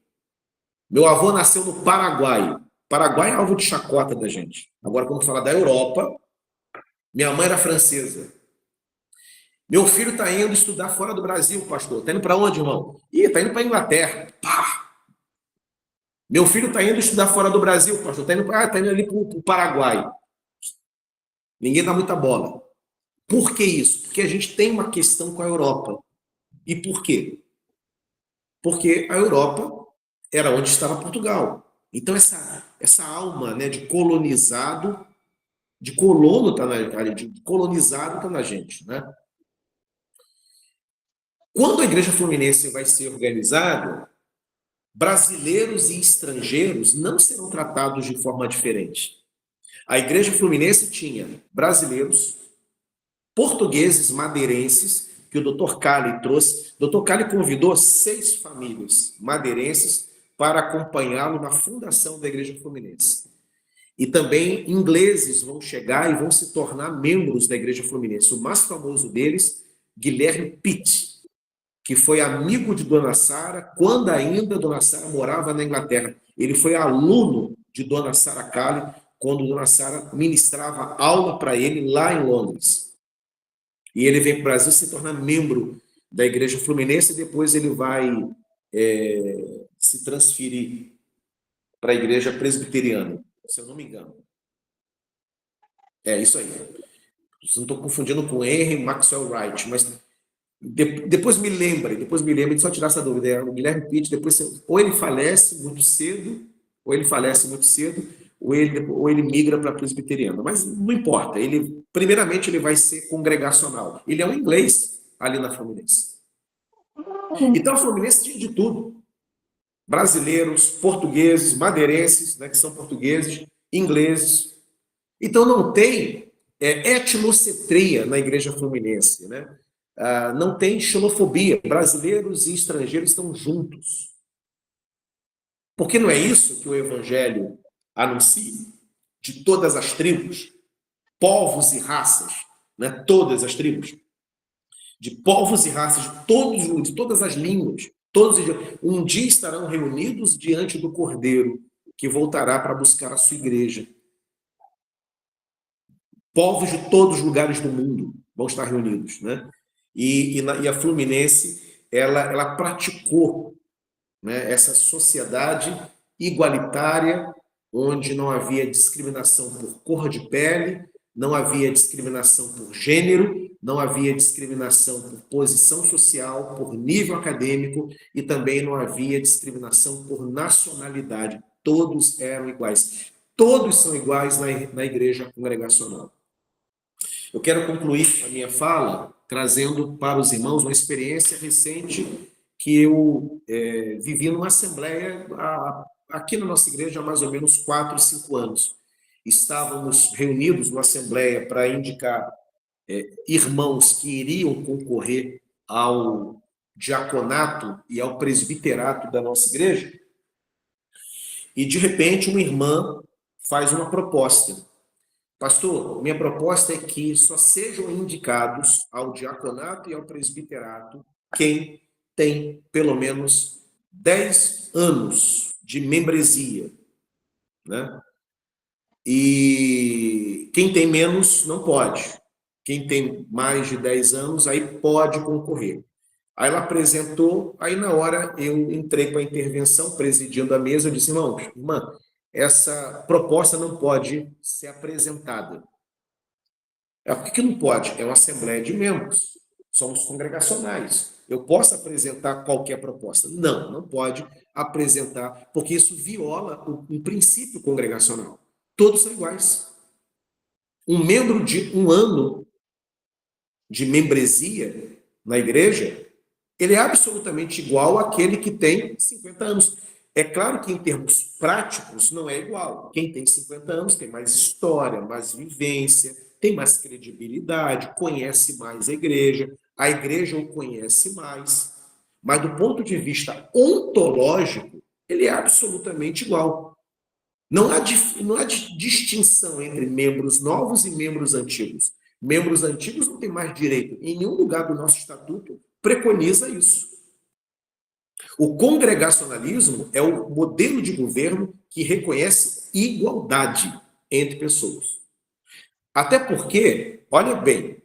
Meu avô nasceu no Paraguai. Paraguai é alvo de chacota da gente. Agora, quando fala da Europa, minha mãe era francesa. Meu filho está indo estudar fora do Brasil, pastor. Está indo para onde, irmão? Está indo para a Inglaterra. Pá! Meu filho está indo estudar fora do Brasil, pastor. Está indo ali para o Paraguai. Ninguém dá muita bola. Por que isso? Porque a gente tem uma questão com a Europa. E por quê? Porque a Europa era onde estava Portugal. Então, essa alma, né, de colonizado, de colono está de colonizado está na gente, né? Quando a Igreja Fluminense vai ser organizada, brasileiros e estrangeiros não serão tratados de forma diferente. A Igreja Fluminense tinha brasileiros, portugueses, madeirenses, que o Dr. Cali trouxe. O Dr. Cali convidou 6 famílias madeirenses para acompanhá-lo na fundação da Igreja Fluminense. E também ingleses vão chegar e vão se tornar membros da Igreja Fluminense. O mais famoso deles, Guilherme Pitt, que foi amigo de Dona Sara quando ainda Dona Sara morava na Inglaterra. Ele foi aluno de Dona Sara Cali quando Dona Sara ministrava aula para ele lá em Londres. E ele vem para o Brasil se tornar membro da Igreja Fluminense e depois ele vai se transferir para a Igreja Presbiteriana, se eu não me engano. É isso aí. Não estou confundindo com Henry Maxwell Wright, mas depois me lembre, só tirar essa dúvida. O Guilherme Pitt, depois, ou ele falece muito cedo, ou ele migra para a presbiteriana. Mas não importa. Primeiramente, ele vai ser congregacional. Ele é um inglês ali na Fluminense. Então, a Fluminense tinha de tudo. Brasileiros, portugueses, madeirenses, né, que são portugueses, ingleses. Então, não tem etnocentria na Igreja Fluminense, né? Não tem xenofobia. Brasileiros e estrangeiros estão juntos. Porque não é isso que o Evangelho anuncia? De todas as tribos, povos e raças, né? Todas as tribos. De povos e raças, de todas as línguas. Um dia estarão reunidos diante do Cordeiro, que voltará para buscar a sua igreja. Povos de todos os lugares do mundo vão estar reunidos, né? E a Fluminense, ela praticou, né, essa sociedade igualitária, onde não havia discriminação por cor de pele, não havia discriminação por gênero, não havia discriminação por posição social, por nível acadêmico e também não havia discriminação por nacionalidade. Todos eram iguais. Todos são iguais na igreja congregacional. Eu quero concluir a minha fala trazendo para os irmãos uma experiência recente que eu vivi numa assembleia aqui na nossa igreja há mais ou menos 4, 5 anos. Estávamos reunidos numa assembleia para indicar irmãos que iriam concorrer ao diaconato e ao presbiterato da nossa igreja. E, de repente, uma irmã faz uma proposta. Pastor, minha proposta é que só sejam indicados ao diaconato e ao presbiterato quem tem pelo menos 10 anos de membresia, né? E quem tem menos não pode. Quem tem mais de 10 anos aí pode concorrer. Aí ela apresentou, aí na hora eu entrei para a intervenção, presidindo a mesa, eu disse, irmã, essa proposta não pode ser apresentada. Por que não pode? É uma assembleia de membros, somos congregacionais. Eu posso apresentar qualquer proposta? Não, não pode apresentar, porque isso viola um princípio congregacional. Todos são iguais. Um membro de 1 ano de membresia na igreja, ele é absolutamente igual àquele que tem 50 anos. É claro que, em termos práticos, não é igual. Quem tem 50 anos tem mais história, mais vivência, tem mais credibilidade, conhece mais a igreja o conhece mais. Mas, do ponto de vista ontológico, ele é absolutamente igual. Não há distinção entre membros novos e membros antigos. Membros antigos não têm mais direito. Em nenhum lugar do nosso estatuto preconiza isso. O congregacionalismo é o modelo de governo que reconhece igualdade entre pessoas. Até porque, olha bem,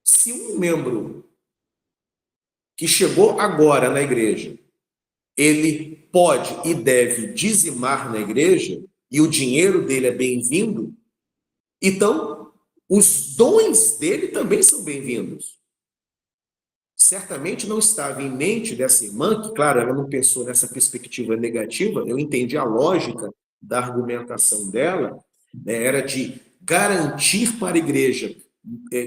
se um membro que chegou agora na igreja, ele pode e deve dizimar na igreja, e o dinheiro dele é bem-vindo, então os dons dele também são bem-vindos. Certamente não estava em mente dessa irmã, que, claro, ela não pensou nessa perspectiva negativa, eu entendi a lógica da argumentação dela, né, era de garantir para a igreja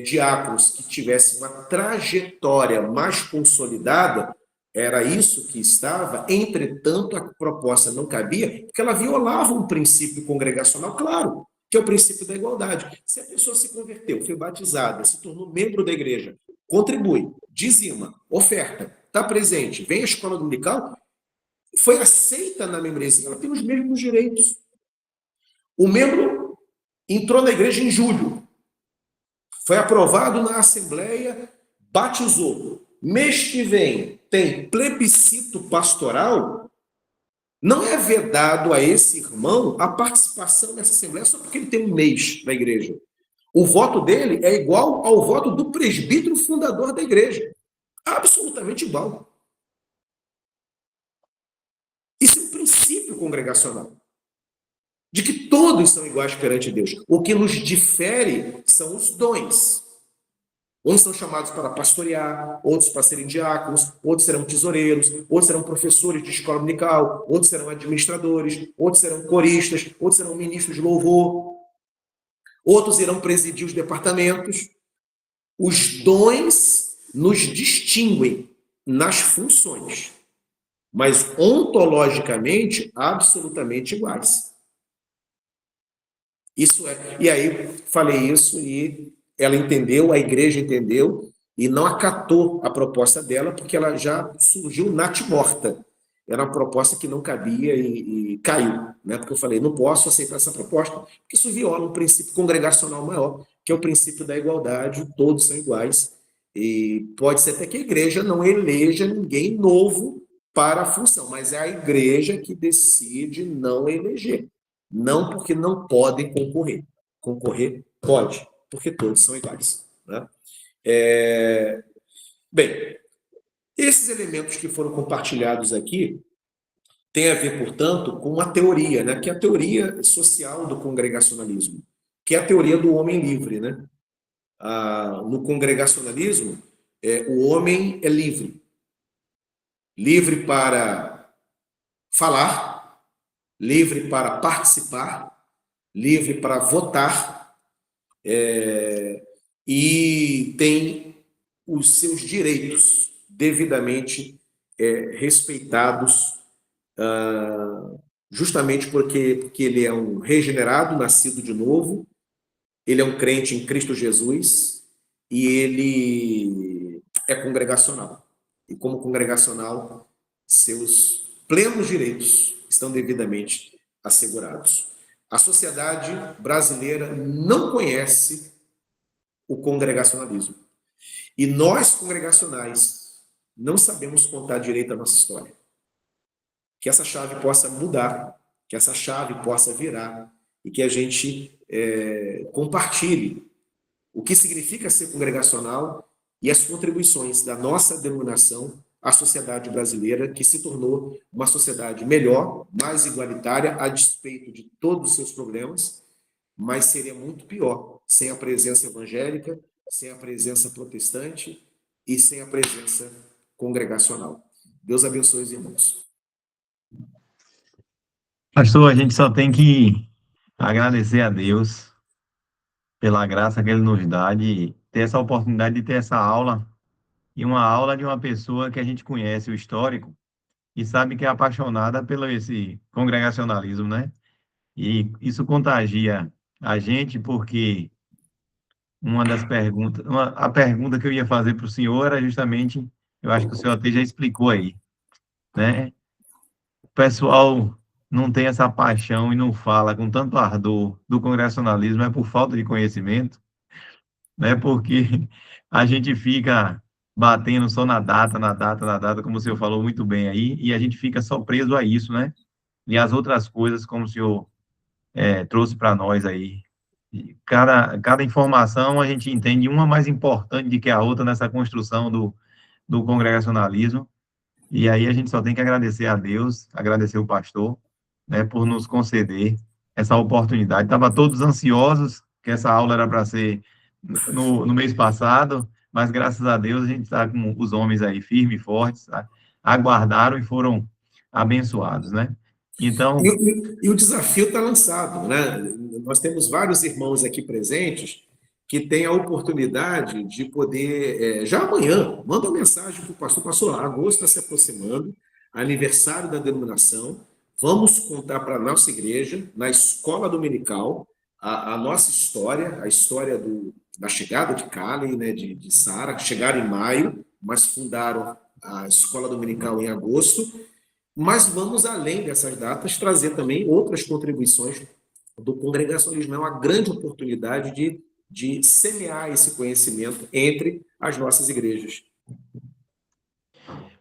diáconos que tivessem uma trajetória mais consolidada, era isso que estava, entretanto, a proposta não cabia, porque ela violava um princípio congregacional, claro, que é o princípio da igualdade. Se a pessoa se converteu, foi batizada, se tornou membro da igreja, contribui, dizima, oferta, está presente, vem à escola dominical, foi aceita na membresia, ela tem os mesmos direitos. O membro entrou na igreja em julho, foi aprovado na assembleia, batizou. Mês que vem tem plebiscito pastoral, Não é vedado a esse irmão a participação nessa assembleia só porque ele tem um mês na igreja. O voto dele é igual ao voto do presbítero fundador da igreja. Absolutamente igual. Isso é um princípio congregacional. De que todos são iguais perante Deus. O que nos difere são os dons. Uns são chamados para pastorear, outros para serem diáconos, outros serão tesoureiros, outros serão professores de escola dominical, outros serão administradores, outros serão coristas, outros serão ministros de louvor, outros irão presidir os departamentos. Os dons nos distinguem nas funções, mas ontologicamente absolutamente iguais. Isso é. E aí falei isso e ela entendeu, a igreja entendeu e não acatou a proposta dela porque ela já surgiu natimorta. Era uma proposta que não cabia e caiu, né? Porque eu falei, não posso aceitar essa proposta, porque isso viola um princípio congregacional maior, que é o princípio da igualdade, todos são iguais. E pode ser até que a igreja não eleja ninguém novo para a função, mas é a igreja que decide não eleger. Não porque não podem concorrer. Concorrer pode, porque todos são iguais. Né? Bem, esses elementos que foram compartilhados aqui têm a ver, portanto, com uma teoria, né? Que é a teoria social do congregacionalismo, que é a teoria do homem livre. Né? No congregacionalismo, o homem é livre. Livre para falar, livre para participar, livre para votar, e tem os seus direitos devidamente respeitados, justamente porque ele é um regenerado, nascido de novo, ele é um crente em Cristo Jesus e ele é congregacional. E como congregacional, seus plenos direitos estão devidamente assegurados. A sociedade brasileira não conhece o congregacionalismo. E nós, congregacionais, não sabemos contar direito a nossa história. Que essa chave possa mudar, que essa chave possa virar e que a gente compartilhe o que significa ser congregacional e as contribuições da nossa denominação à sociedade brasileira, que se tornou uma sociedade melhor, mais igualitária, a despeito de todos os seus problemas, mas seria muito pior sem a presença evangélica, sem a presença protestante e sem a presença congregacional. Deus abençoe os irmãos. Pastor, a gente só tem que agradecer a Deus pela graça que Ele nos dá de ter essa oportunidade de ter essa aula, e uma aula de uma pessoa que a gente conhece o histórico e sabe que é apaixonada pelo esse congregacionalismo, né? E isso contagia a gente, porque uma das perguntas, a pergunta que eu ia fazer para o senhor era justamente, eu acho que o senhor até já explicou aí, né? O pessoal não tem essa paixão e não fala com tanto ardor do congregacionalismo, é por falta de conhecimento, né? Porque a gente fica batendo só na data, na data, na data, como o senhor falou muito bem aí, e a gente fica só preso a isso, né? E as outras coisas, como o senhor trouxe para nós aí. E cada informação a gente entende uma mais importante do que a outra nessa construção do congregacionalismo. E aí a gente só tem que agradecer a Deus, agradecer o pastor, né, por nos conceder essa oportunidade. Estava todos ansiosos, que essa aula era para ser no mês passado, mas graças a Deus a gente está com os homens aí firmes e fortes, tá? Aguardaram e foram abençoados, né? Então, E o desafio está lançado, né? Nós temos vários irmãos aqui presentes que têm a oportunidade de poder, já amanhã, manda uma mensagem para o pastor, agosto está se aproximando, aniversário da denominação, vamos contar para a nossa igreja, na escola dominical, a nossa história, a história da chegada de Kalen, né, de Sara, que chegaram em maio, mas fundaram a escola dominical em agosto. Mas vamos além dessas datas trazer também outras contribuições do congregacionalismo. É uma grande oportunidade de semear esse conhecimento entre as nossas igrejas.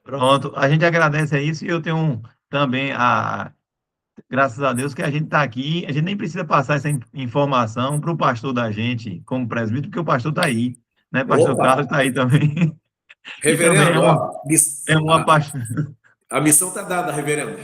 pronto, a gente agradece a isso, e eu tenho também, graças a Deus que a gente está aqui, a gente nem precisa passar essa informação para o pastor da gente, como presbítero, porque o pastor está aí, né? Pastor Opa, Carlos está aí também. E também reverendo, ó, é um, a missão está dada, reverendo.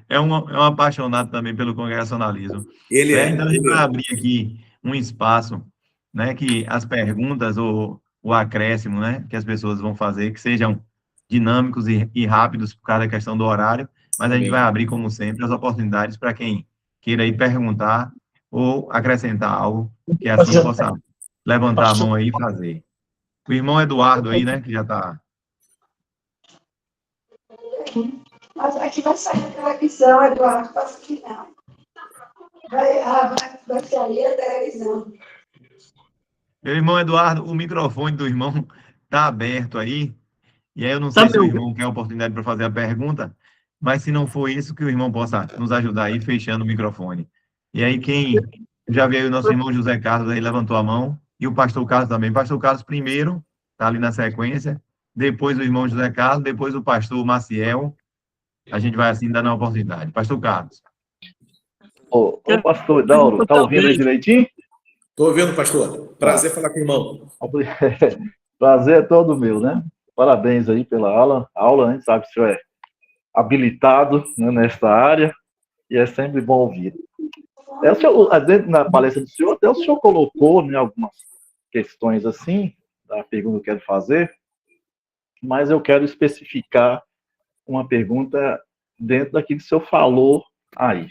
é um apaixonado também pelo congregacionalismo, Ele né? é, Então a gente ele vai é. abrir aqui um espaço, né? Que as perguntas ou o acréscimo, né? Que as pessoas vão fazer, que sejam dinâmicos e rápidos por causa da questão do horário, mas a gente vai Amém. abrir, como sempre, as oportunidades para quem queira aí perguntar ou acrescentar algo que assim possa levantar a mão aí e fazer. O irmão Eduardo aí, né? Que já está. Mas aqui vai sair a televisão, Eduardo, passa aqui não. Vai sair a televisão. Meu irmão Eduardo, o microfone do irmão está aberto aí. E aí eu não Tá sei se me o ouvindo? irmão quer a oportunidade para fazer a pergunta, mas se não for isso, que o irmão possa nos ajudar aí fechando o microfone. E aí quem já veio o nosso irmão José Carlos aí levantou a mão e o pastor Carlos também. Pastor Carlos primeiro, tá ali na sequência, depois o irmão José Carlos, depois o pastor Maciel. A gente vai assim dando a oportunidade. Pastor Carlos. Ô, pastor Dauro, tá ouvindo aí direitinho? Estou ouvindo, pastor. Tá. Prazer falar com o irmão. Prazer é todo meu, né? Parabéns aí pela aula. A aula, a gente sabe que o senhor é habilitado, né, nesta área e é sempre bom ouvir. Dentro na palestra do senhor, até o senhor colocou, né, algumas questões assim, da pergunta que eu quero fazer, mas eu quero especificar uma pergunta dentro daquilo que o senhor falou aí.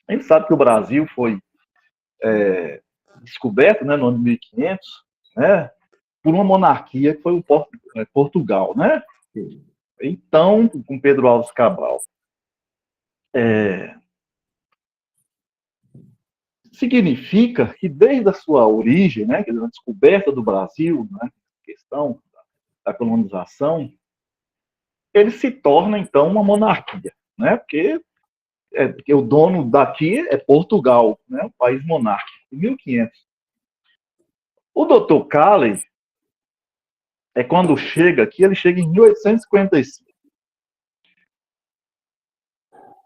A gente sabe que o Brasil foi descoberto, né, no ano 1500, né, por uma monarquia que foi o Portugal, né? Então, com Pedro Álvares Cabral. Significa que desde a sua origem, né, a descoberta do Brasil, né, questão da colonização, ele se torna, então, uma monarquia, né? Porque o dono daqui é Portugal, né, um país monárquico, em 1500. O Dr. Calley, quando chega aqui, ele chega em 1855.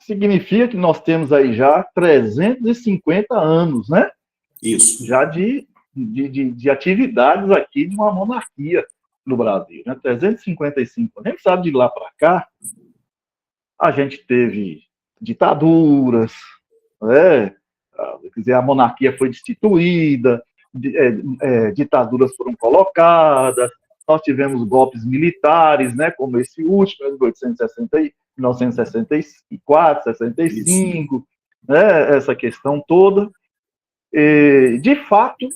Significa que nós temos aí já 350 anos, né? Isso. Já de atividades aqui de uma monarquia no Brasil, né? 355. A gente sabe de lá para cá, a gente teve ditaduras, né? Quer dizer, a monarquia foi destituída, ditaduras foram colocadas, nós tivemos golpes militares, né? Como esse último, de 1964, 65, né, essa questão toda. De fato,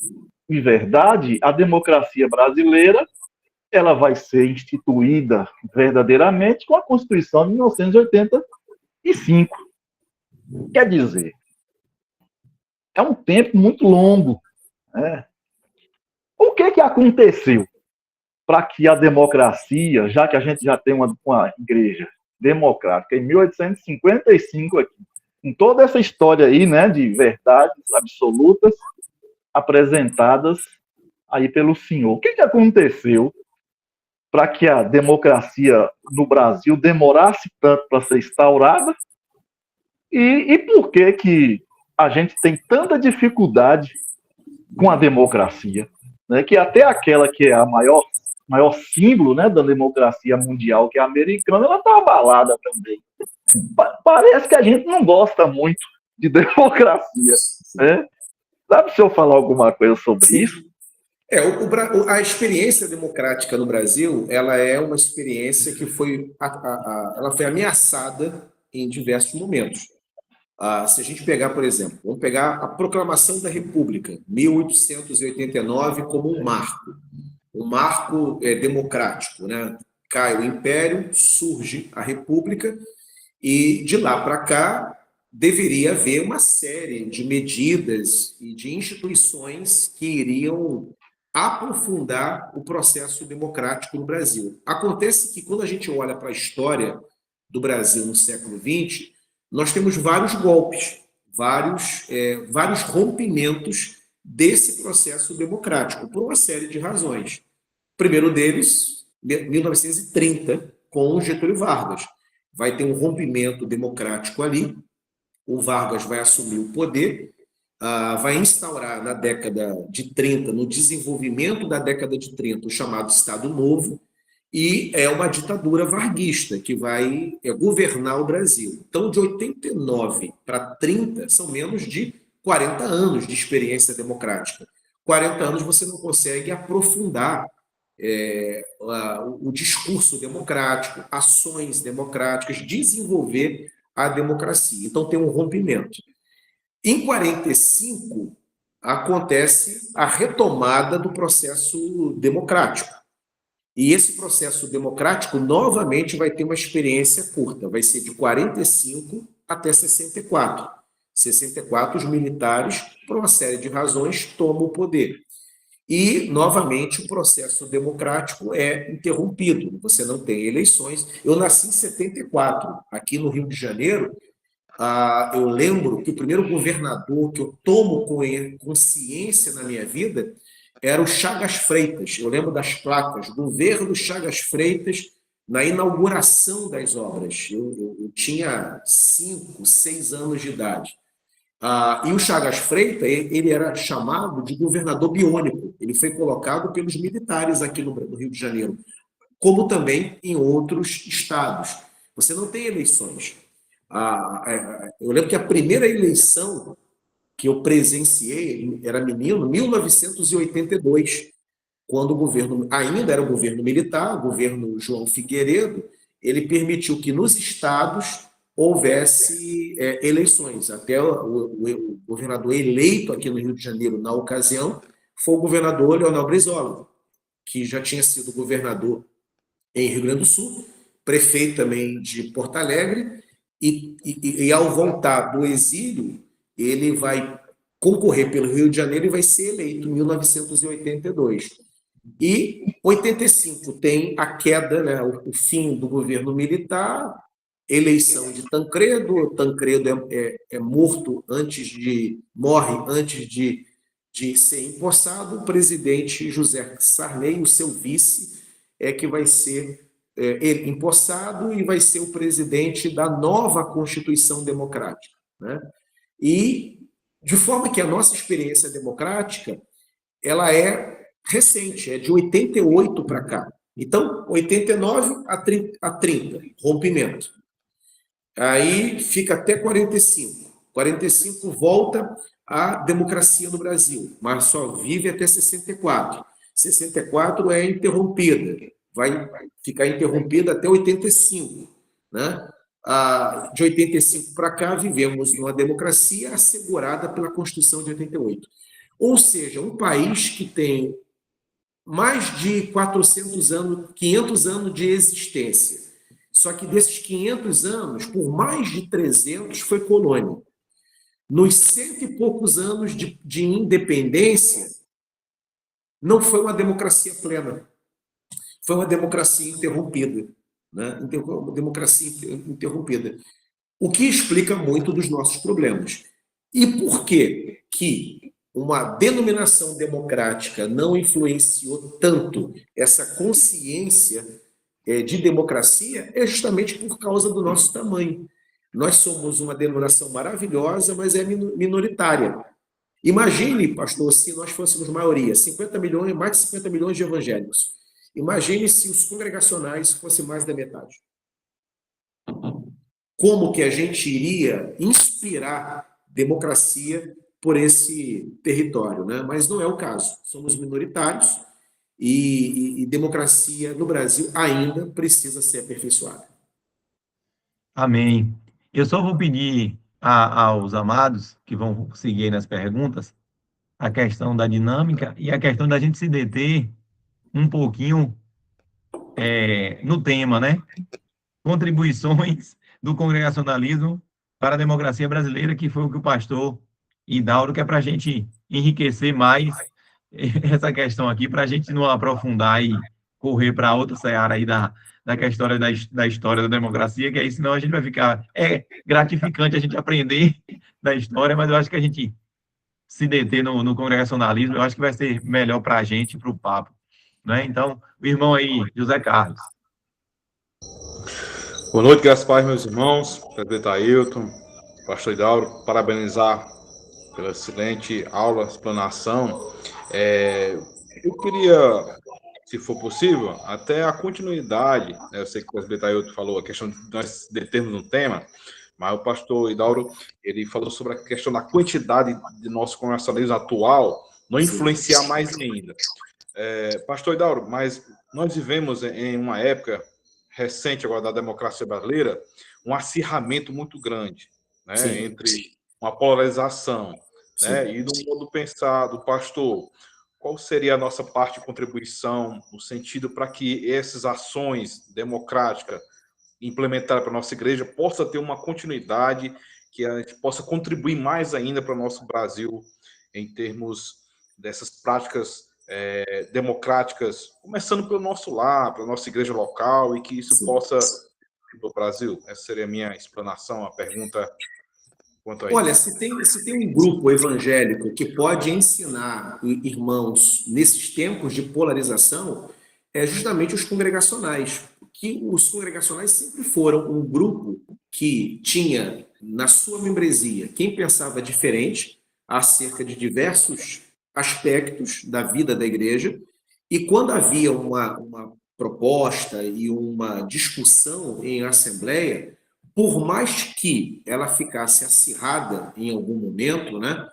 de verdade, a democracia brasileira ela vai ser instituída verdadeiramente com a Constituição de 1985. Quer dizer, é um tempo muito longo, né? O que aconteceu para que a democracia, já que a gente já tem uma igreja democrática em 1855 aqui, com toda essa história aí, né, de verdades absolutas apresentadas aí pelo senhor. O que aconteceu para que a democracia no Brasil demorasse tanto para ser instaurada? E por que a gente tem tanta dificuldade com a democracia, né, que até aquela que é a maior símbolo, né, da democracia mundial, que é a americana, ela está abalada também. Parece que a gente não gosta muito de democracia, né? Dá para o senhor falar alguma coisa sobre isso? A experiência democrática no Brasil, ela é uma experiência que ela foi ameaçada em diversos momentos. Se a gente pegar, por exemplo, vamos pegar a Proclamação da República, 1889, como um marco democrático, né? Cai o Império, surge a República, e de lá para cá deveria haver uma série de medidas e de instituições que iriam aprofundar o processo democrático no Brasil. Acontece que quando a gente olha para a história do Brasil no século XX, nós temos vários golpes, vários rompimentos desse processo democrático, por uma série de razões. O primeiro deles, 1930, com Getúlio Vargas. vai ter um rompimento democrático ali, o Vargas vai assumir o poder, vai instaurar na década de 30, no desenvolvimento da década de 30, o chamado Estado Novo, e é uma ditadura varguista que vai governar o Brasil. Então, de 89 para 30, são menos de 40 anos de experiência democrática. 40 anos você não consegue aprofundar o discurso democrático, ações democráticas, desenvolver a democracia. Então, tem um rompimento. Em 45, acontece a retomada do processo democrático. E esse processo democrático, novamente, vai ter uma experiência curta, vai ser de 45 até 64. 64, os militares, por uma série de razões, tomam o poder. E, novamente, o processo democrático é interrompido, você não tem eleições. Eu nasci em 74, aqui no Rio de Janeiro. Eu lembro que o primeiro governador que eu tomo consciência na minha vida era o Chagas Freitas. Eu lembro das placas, governo Chagas Freitas, na inauguração das obras. Eu tinha 5, 6 anos de idade. E o Chagas Freitas, ele era chamado de governador biônico. Ele foi colocado pelos militares aqui no Rio de Janeiro, como também em outros estados. Você não tem eleições. Eu lembro que a primeira eleição que eu presenciei, era menino, 1982, quando o governo, ainda era o governo militar, o governo João Figueiredo, ele permitiu que nos estados houvesse eleições. Até o governador eleito aqui no Rio de Janeiro, na ocasião, foi o governador Leonel Brizola, que já tinha sido governador em Rio Grande do Sul, prefeito também de Porto Alegre, e ao voltar do exílio, ele vai concorrer pelo Rio de Janeiro e vai ser eleito em 1982. E 85 tem a queda, né, o fim do governo militar, eleição de Tancredo. Tancredo morre antes de ser empossado. O presidente José Sarney, o seu vice, que vai ser empossado e vai ser o presidente da nova Constituição Democrática, né? E de forma que a nossa experiência democrática, ela é recente, é de 88 para cá. Então, 89 a 30, rompimento. Aí fica até 45. 45 volta a democracia no Brasil, mas só vive até 64. 64 é interrompida, vai ficar interrompida até 85, né? De 85 para cá, vivemos numa democracia assegurada pela Constituição de 88. Ou seja, um país que tem mais de 400 anos, 500 anos de existência. Só que desses 500 anos, por mais de 300, foi colônia. Nos 100 e poucos anos de independência, não foi uma democracia plena. Foi uma democracia interrompida, né? Uma democracia interrompida. O que explica muito dos nossos problemas. E por que uma denominação democrática não influenciou tanto essa consciência de democracia? É justamente por causa do nosso tamanho. Nós somos uma denominação maravilhosa, mas é minoritária. Imagine, pastor, se nós fôssemos maioria, 50 milhões, mais de 50 milhões de evangélicos. Imagine se os congregacionais fossem mais da metade. Como que a gente iria inspirar democracia por esse território, né? Mas não é o caso. Somos minoritários e democracia no Brasil ainda precisa ser aperfeiçoada. Amém. Eu só vou pedir aos amados que vão seguir aí nas perguntas a questão da dinâmica e a questão da gente se deter um pouquinho no tema, né? Contribuições do congregacionalismo para a democracia brasileira, que foi o que o pastor Hidauro, que é para a gente enriquecer mais essa questão aqui, para a gente não aprofundar e correr para outra seara aí da história da democracia, que aí senão a gente vai ficar... É gratificante a gente aprender da história, mas eu acho que a gente se deter no congregacionalismo, eu acho que vai ser melhor para a gente, para o papo, né? Então, o irmão aí, José Carlos. Boa noite, graças a Deus, meus irmãos, presbítero Ailton, pastor Idauro, parabenizar pela excelente aula, explanação. Eu queria, se for possível, até a continuidade, né? Eu sei que o presbítero Ailton falou a questão de nós determos um tema, mas o pastor Idauro, ele falou sobre a questão da quantidade de nosso comercialismo atual não influenciar mais ainda. Pastor Idauro, mas nós vivemos em uma época recente agora da democracia brasileira, um acirramento muito grande, né, Sim. entre uma polarização, né, Sim. e no modo pensar do pastor, qual seria a nossa parte de contribuição no sentido para que essas ações democráticas implementadas para a nossa igreja possa ter uma continuidade, que a gente possa contribuir mais ainda para o nosso Brasil em termos dessas práticas democráticas, começando pelo nosso lar, pela nossa igreja local, e que isso Sim. possa ir para o Brasil? Essa seria a minha explanação, a pergunta quanto a Olha, isso. se tem um grupo evangélico que pode ensinar irmãos nesses tempos de polarização, é justamente os congregacionais. Que os congregacionais sempre foram um grupo que tinha na sua membresia quem pensava diferente acerca de diversos aspectos da vida da igreja, e quando havia uma proposta e uma discussão em assembleia, por mais que ela ficasse acirrada em algum momento, né,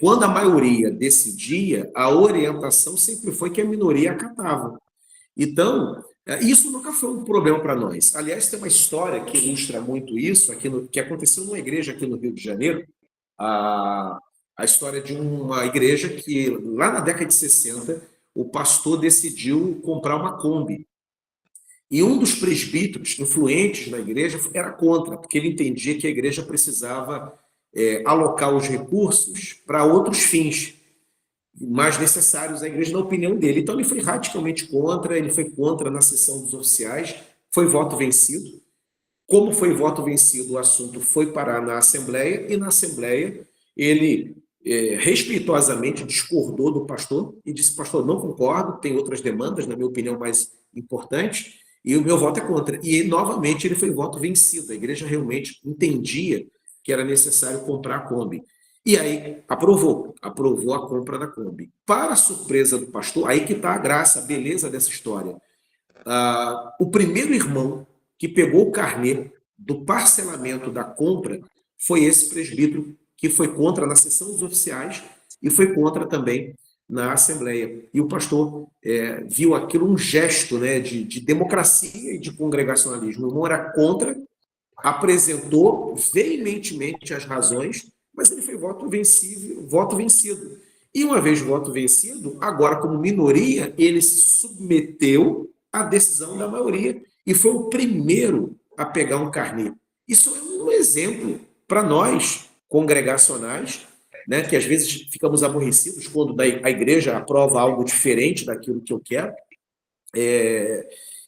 quando a maioria decidia, a orientação sempre foi que a minoria acatava. Então, isso nunca foi um problema para nós. Aliás, tem uma história que ilustra muito isso, que aconteceu numa igreja aqui no Rio de Janeiro, a, a história de uma igreja que, lá na década de 60, o pastor decidiu comprar uma Kombi. E um dos presbíteros influentes na igreja era contra, porque ele entendia que a igreja precisava alocar os recursos para outros fins mais necessários à igreja, na opinião dele. Então, ele foi radicalmente contra, ele foi contra na sessão dos oficiais, foi voto vencido. Como foi voto vencido, o assunto foi parar na Assembleia, e na Assembleia ele respeitosamente discordou do pastor e disse: pastor, não concordo, tem outras demandas, na minha opinião, mais importantes, e o meu voto é contra. E, novamente, ele foi voto vencido. A igreja realmente entendia que era necessário comprar a Kombi. E aí aprovou a compra da Kombi. Para a surpresa do pastor, aí que está a graça, a beleza dessa história. O primeiro irmão que pegou o carnê do parcelamento da compra foi esse presbítero que foi contra na sessão dos oficiais e foi contra também na Assembleia. E o pastor viu aquilo um gesto, né, de democracia e de congregacionalismo. O irmão era contra, apresentou veementemente as razões, mas ele foi voto vencido. E uma vez voto vencido, agora como minoria, ele se submeteu à decisão da maioria e foi o primeiro a pegar um carnê. Isso é um exemplo para nós, congregacionais, né, que às vezes ficamos aborrecidos quando a igreja aprova algo diferente daquilo que eu quero,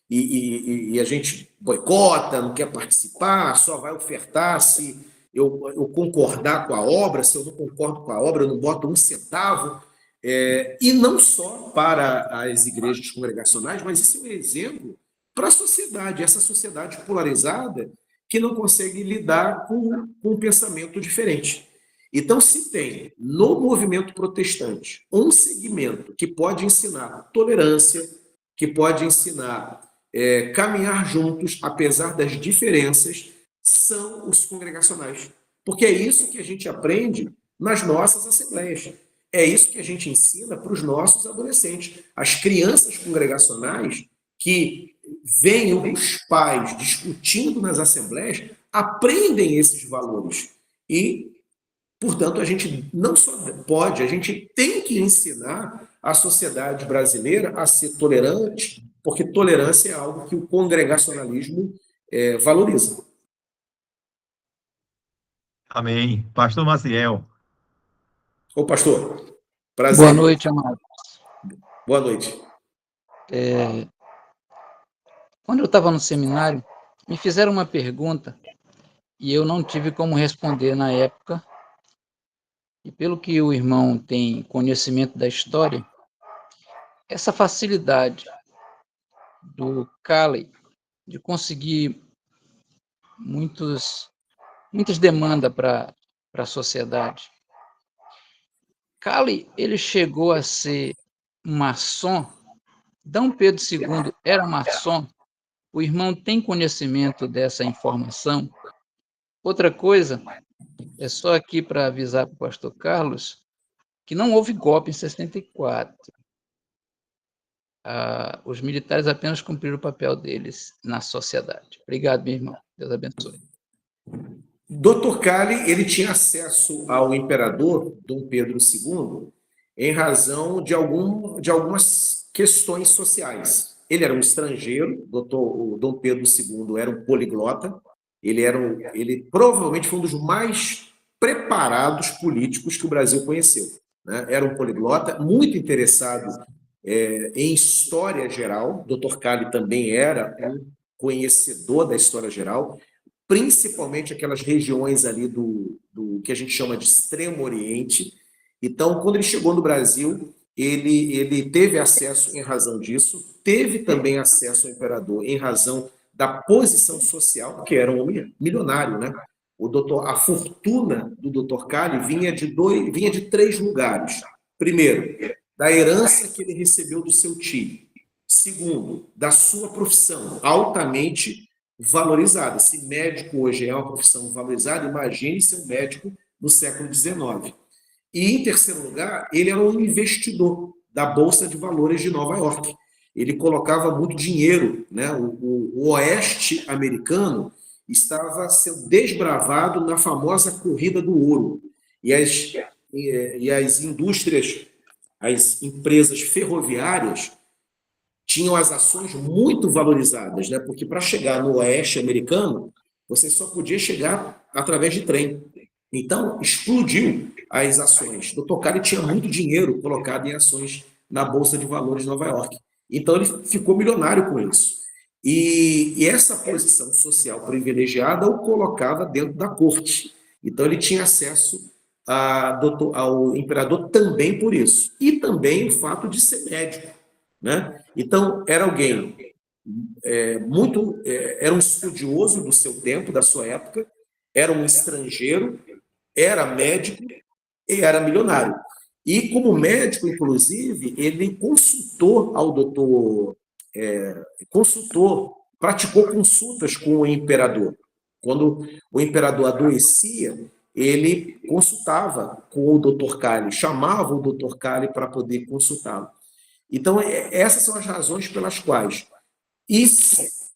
e a gente boicota, não quer participar, só vai ofertar se eu concordar com a obra. Se eu não concordo com a obra, eu não boto um centavo. E não só para as igrejas congregacionais, mas isso é um exemplo para a sociedade, essa sociedade polarizada que não consegue lidar com um pensamento diferente. Então, se tem no movimento protestante um segmento que pode ensinar tolerância, que pode ensinar caminhar juntos, apesar das diferenças, são os congregacionais. Porque é isso que a gente aprende nas nossas assembleias. É isso que a gente ensina para os nossos adolescentes. As crianças congregacionais que veem os pais discutindo nas assembleias aprendem esses valores. E, portanto, a gente não só pode, a gente tem que ensinar a sociedade brasileira a ser tolerante, porque tolerância é algo que o congregacionalismo valoriza. Amém. Pastor Maciel. Ô, pastor, prazer. Boa noite, amado. Boa noite. Quando eu estava no seminário, me fizeram uma pergunta e eu não tive como responder na época. E pelo que o irmão tem conhecimento da história, essa facilidade do Calley de conseguir muitas demandas para a sociedade. Cali, ele chegou a ser maçom. Dom Pedro II era maçom. O irmão tem conhecimento dessa informação? Outra coisa, é só aqui para avisar para o pastor Carlos, que não houve golpe em 64. Os militares apenas cumpriram o papel deles na sociedade. Obrigado, meu irmão. Deus abençoe. Dr. Cali, ele tinha acesso ao imperador Dom Pedro II em razão de algumas questões sociais. Ele era um estrangeiro, o Dom Pedro II era um poliglota, ele provavelmente foi um dos mais preparados políticos que o Brasil conheceu, né? Era um poliglota, muito interessado em história geral. Dr. Cali também era um conhecedor da história geral, principalmente aquelas regiões ali do que a gente chama de Extremo Oriente. Então, quando ele chegou no Brasil, ele teve acesso em razão disso, teve também acesso ao imperador em razão da posição social, porque era um homem milionário, né? A fortuna do Dr. Cali vinha de 3 lugares. Primeiro, da herança que ele recebeu do seu tio. Segundo, da sua profissão altamente valorizada. Se médico hoje é uma profissão valorizada, imagine ser um médico no século XIX. E, em terceiro lugar, ele era um investidor da Bolsa de Valores de Nova York. Ele colocava muito dinheiro, né? O oeste americano estava sendo desbravado na famosa corrida do ouro. E as indústrias, as empresas ferroviárias tinham as ações muito valorizadas, né? Porque para chegar no oeste americano, você só podia chegar através de trem. Então, explodiu as ações. O Dr. Cali tinha muito dinheiro colocado em ações na Bolsa de Valores de Nova York. Então, ele ficou milionário com isso. E essa posição social privilegiada o colocava dentro da corte. Então, ele tinha acesso ao imperador também por isso. E também o fato de ser médico, né? Então, era alguém era um estudioso do seu tempo, da sua época, era um estrangeiro, era médico e era milionário. E como médico, inclusive, ele praticou consultas com o imperador. Quando o imperador adoecia, ele consultava com o Dr. Cali, chamava o Dr. Cali para poder consultá-lo. Então, essas são as razões pelas quais. E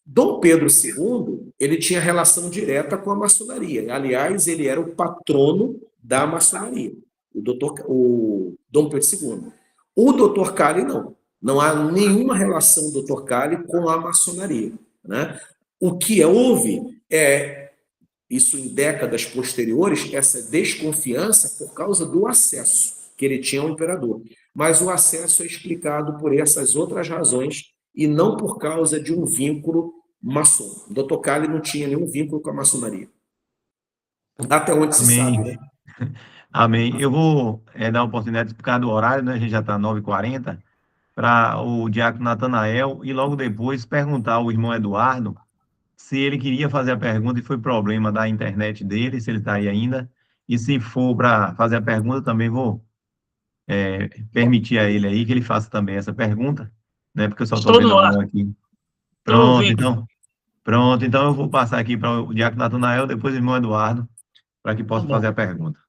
Dom Pedro II, ele tinha relação direta com a maçonaria. Aliás, ele era o patrono da maçonaria, o Dom Pedro II. O Dr. Cali, não. Não há nenhuma relação do Dr. Cali com a maçonaria, né? O que houve isso em décadas posteriores, essa desconfiança por causa do acesso que ele tinha ao imperador. Mas o acesso é explicado por essas outras razões e não por causa de um vínculo maçom. O Dr. Cali não tinha nenhum vínculo com a maçonaria. Até onde se Amém. sabe, né? Amém. Eu vou dar a oportunidade, por causa do horário, né? A gente já está 9h40, para o diácono Natanael e logo depois perguntar ao irmão Eduardo se ele queria fazer a pergunta e foi problema da internet dele, se ele está aí ainda. E se for para fazer a pergunta, também vou permitir a ele aí que ele faça também essa pergunta, né? Porque eu só estou vendo a mão aqui. Pronto, então eu vou passar aqui para o diácono Natanael, depois o irmão Eduardo, para que possa fazer a pergunta.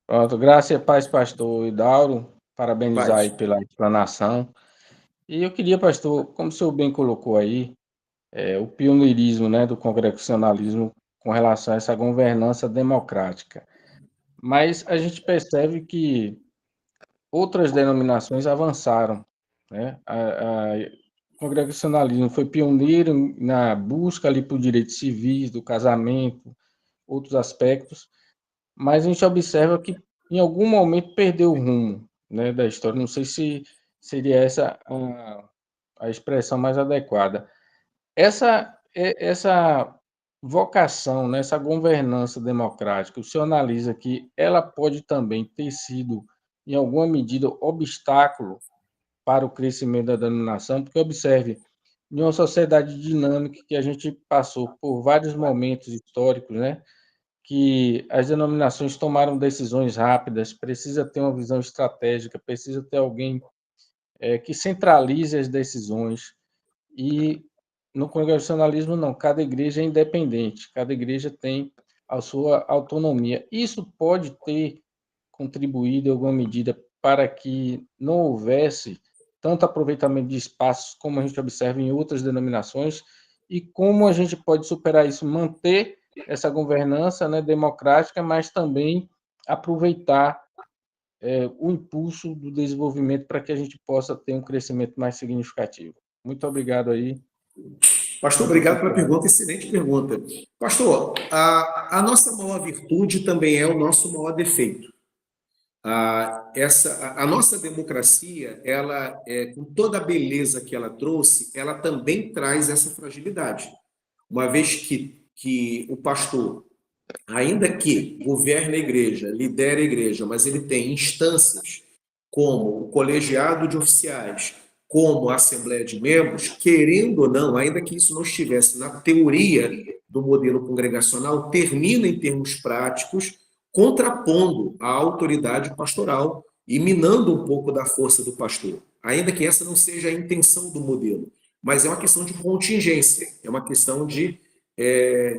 Pronto, graças e paz, pastor Idauro, parabenizar aí pela explanação. E eu queria, pastor, como o senhor bem colocou aí, o pioneirismo, né, do congregacionalismo com relação a essa governança democrática. Mas a gente percebe que outras denominações avançaram, né? O congregacionalismo foi pioneiro na busca ali por direitos civis, do casamento, outros aspectos, mas a gente observa que em algum momento perdeu o rumo, né, da história. Não sei se seria essa a expressão mais adequada. Essa vocação, né, essa governança democrática, o senhor analisa que ela pode também ter sido, em alguma medida, obstáculo para o crescimento da denominação, porque observe, de uma sociedade dinâmica que a gente passou por vários momentos históricos, né? Que as denominações tomaram decisões rápidas, precisa ter uma visão estratégica, precisa ter alguém que centralize as decisões. E no congregacionalismo, não, cada igreja é independente, cada igreja tem a sua autonomia. Isso pode ter contribuído em alguma medida para que não houvesse tanto aproveitamento de espaços como a gente observa em outras denominações, e como a gente pode superar isso, manter essa governança, né, democrática, mas também aproveitar o impulso do desenvolvimento para que a gente possa ter um crescimento mais significativo. Muito obrigado aí. Pastor, obrigado pela pergunta, excelente pergunta. Pastor, a nossa maior virtude também é o nosso maior defeito. A nossa democracia, ela, com toda a beleza que ela trouxe, ela também traz essa fragilidade. Uma vez que o pastor, ainda que governe a igreja, lidere a igreja, mas ele tem instâncias como o colegiado de oficiais, como a Assembleia de Membros, querendo ou não, ainda que isso não estivesse na teoria do modelo congregacional, termina em termos práticos contrapondo a autoridade pastoral e minando um pouco da força do pastor, ainda que essa não seja a intenção do modelo, mas é uma questão de contingência, é uma questão de...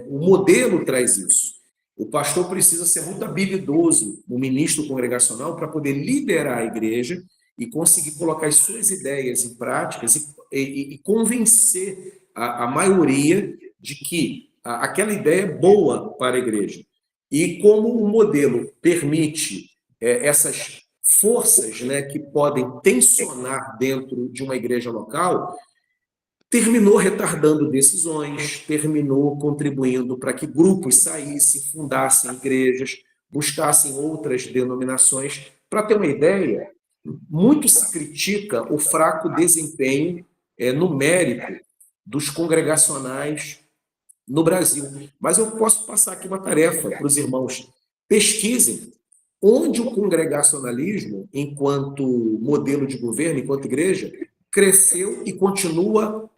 o modelo traz isso. O pastor precisa ser muito habilidoso, o ministro congregacional, para poder liderar a igreja e conseguir colocar as suas ideias em práticas e convencer a maioria de que aquela ideia é boa para a igreja. E como o modelo permite essas forças, né, que podem tensionar dentro de uma igreja local, terminou retardando decisões, terminou contribuindo para que grupos saíssem, fundassem igrejas, buscassem outras denominações. Para ter uma ideia, muito se critica o fraco desempenho numérico dos congregacionais no Brasil. Mas eu posso passar aqui uma tarefa para os irmãos. Pesquisem onde o congregacionalismo, enquanto modelo de governo, enquanto igreja, cresceu e continua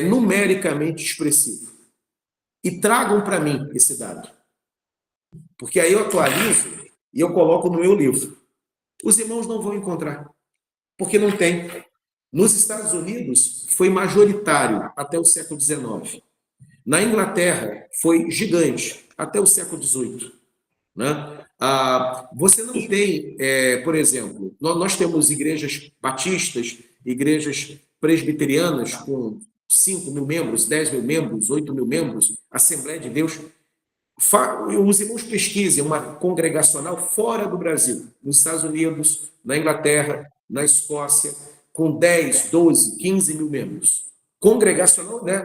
numericamente expressivo. E tragam para mim esse dado. Porque aí eu atualizo e eu coloco no meu livro. Os irmãos não vão encontrar, porque não tem. Nos Estados Unidos, foi majoritário até o século XIX. Na Inglaterra, foi gigante até o século XVIII. Né? Você não tem, por exemplo, nós temos igrejas batistas, igrejas presbiterianas com 5 mil membros, 10 mil membros, 8 mil membros, Assembleia de Deus. Os irmãos pesquisem uma congregacional fora do Brasil, nos Estados Unidos, na Inglaterra, na Escócia, com 10, 12, 15 mil membros. Congregacional, né?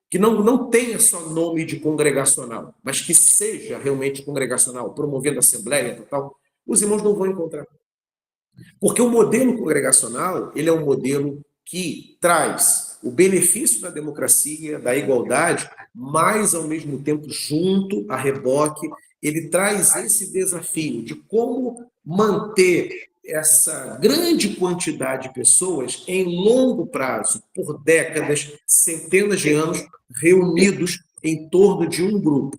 Que não tenha só nome de congregacional, mas que seja realmente congregacional, promovendo a assembleia, tal, os irmãos não vão encontrar. Porque o modelo congregacional, ele é um modelo que traz o benefício da democracia, da igualdade, mas, ao mesmo tempo, junto a reboque, ele traz esse desafio de como manter essa grande quantidade de pessoas em longo prazo, por décadas, centenas de anos, reunidos em torno de um grupo.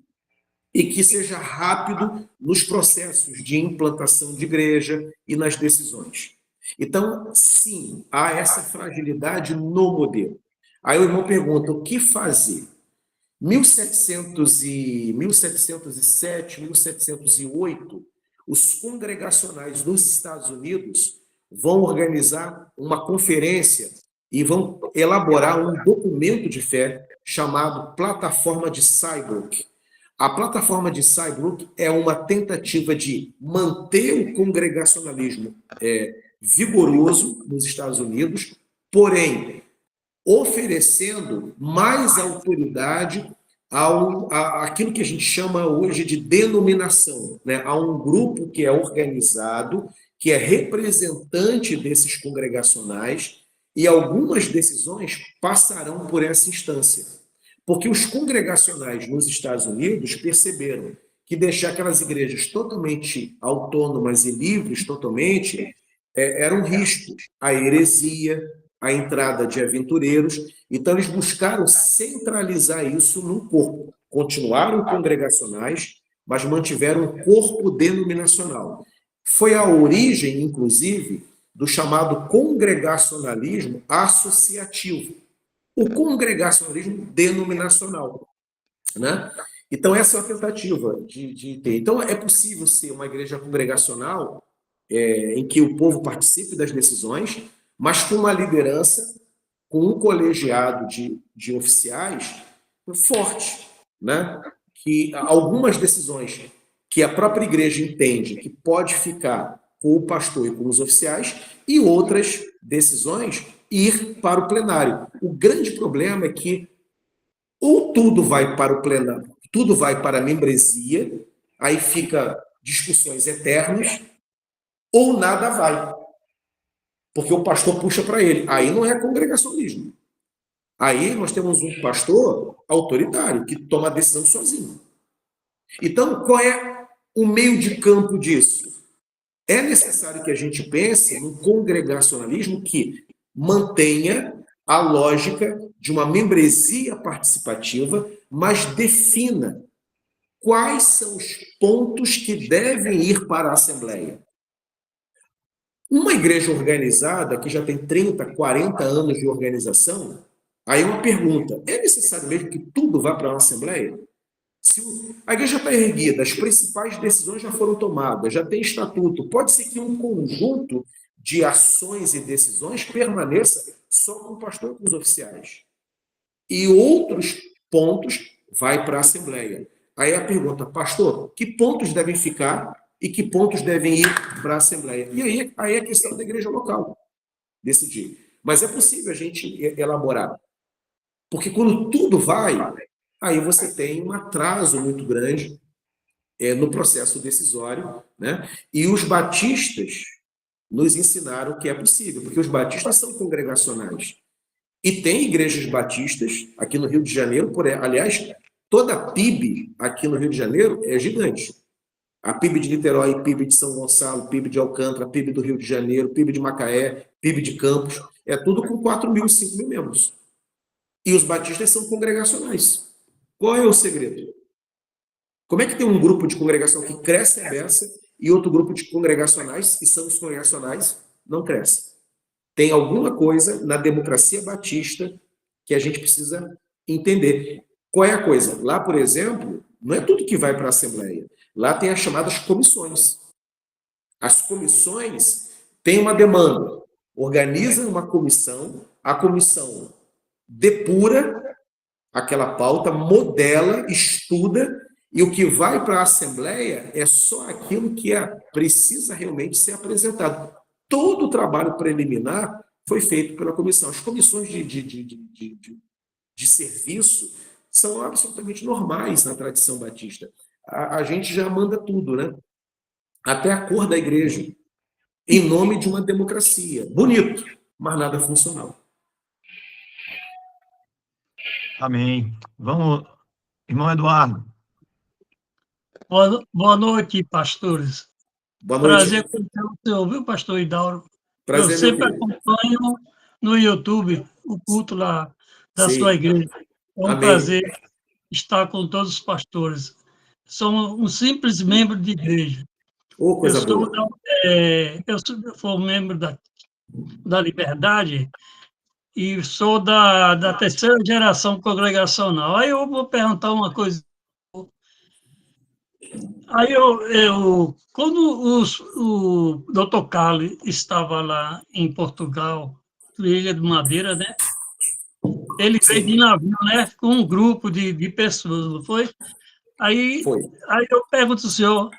E que seja rápido nos processos de implantação de igreja e nas decisões. Então, sim, há essa fragilidade no modelo. Aí o irmão pergunta, o que fazer? 1707, 1708, os congregacionais dos Estados Unidos vão organizar uma conferência e vão elaborar um documento de fé chamado Plataforma de Saybrook. A plataforma de Saybrook é uma tentativa de manter o congregacionalismo vigoroso nos Estados Unidos, porém oferecendo mais autoridade àquilo que a gente chama hoje de denominação, né? A um grupo que é organizado, que é representante desses congregacionais, e algumas decisões passarão por essa instância. Porque os congregacionais nos Estados Unidos perceberam que deixar aquelas igrejas totalmente autônomas e livres, totalmente, era um risco. A heresia, a entrada de aventureiros. Então, eles buscaram centralizar isso num corpo. Continuaram congregacionais, mas mantiveram um corpo denominacional. Foi a origem, inclusive, do chamado congregacionalismo associativo, o congregacionalismo denominacional, né? Então, essa é uma tentativa de ter. Então, é possível ser uma igreja congregacional em que o povo participe das decisões, mas com uma liderança, com um colegiado de oficiais forte, né? Que algumas decisões que a própria igreja entende que pode ficar com o pastor e com os oficiais, e outras decisões ir para o plenário. O grande problema é que ou tudo vai para o plenário, tudo vai para a membresia, aí fica discussões eternas, ou nada vai. Porque o pastor puxa para ele. Aí não é congregacionalismo. Aí nós temos um pastor autoritário, que toma a decisão sozinho. Então, qual é o meio de campo disso? É necessário que a gente pense num congregacionalismo que mantenha a lógica de uma membresia participativa, mas defina quais são os pontos que devem ir para a Assembleia. Uma igreja organizada, que já tem 30, 40 anos de organização, aí uma pergunta, é necessário mesmo que tudo vá para uma Assembleia? Se a igreja está erguida, as principais decisões já foram tomadas, já tem estatuto, pode ser que um conjunto de ações e decisões permaneça só com o pastor e com os oficiais. E outros pontos vai para a Assembleia. Aí a pergunta, pastor, que pontos devem ficar e que pontos devem ir para a Assembleia? E aí é a questão da igreja local decidir. Mas é possível a gente elaborar. Porque quando tudo vai, aí você tem um atraso muito grande no processo decisório, né? E os batistas nos ensinaram que é possível, porque os batistas são congregacionais. E tem igrejas batistas aqui no Rio de Janeiro, aliás, toda a PIB aqui no Rio de Janeiro é gigante. A PIB de Niterói, PIB de São Gonçalo, PIB de Alcântara, PIB do Rio de Janeiro, PIB de Macaé, PIB de Campos, é tudo com 4 mil, 5 mil membros. E os batistas são congregacionais. Qual é o segredo? Como é que tem um grupo de congregação que cresce a beça e outro grupo de congregacionais, que são os congregacionais, não cresce? Tem alguma coisa na democracia batista que a gente precisa entender. Qual é a coisa? Lá, por exemplo, não é tudo que vai para a Assembleia. Lá tem as chamadas comissões. As comissões têm uma demanda. Organizam uma comissão, a comissão depura aquela pauta, modela, estuda, e o que vai para a Assembleia é só aquilo que precisa realmente ser apresentado. Todo o trabalho preliminar foi feito pela comissão. As comissões de serviço são absolutamente normais na tradição batista. A gente já manda tudo, né? Até a cor da igreja, em nome de uma democracia. Bonito, mas nada funcional. Amém. Vamos, irmão Eduardo. Boa noite, pastores. Boa noite. Prazer conhecer o senhor, viu, pastor Idauro? Prazer, eu sempre meu filho. acompanho no YouTube o culto lá da Sim. sua igreja. É um Amém. prazer estar com todos os pastores. Sou um simples membro de igreja. Oh, coisa boa. Eu sou membro da Liberdade e sou da terceira geração congregacional. Aí eu vou perguntar uma coisa. Aí quando o Dr. Cali estava lá em Portugal, Ilha de Madeira, né? Ele veio de navio, né? Com um grupo de pessoas, não foi? Aí eu pergunto ao senhor,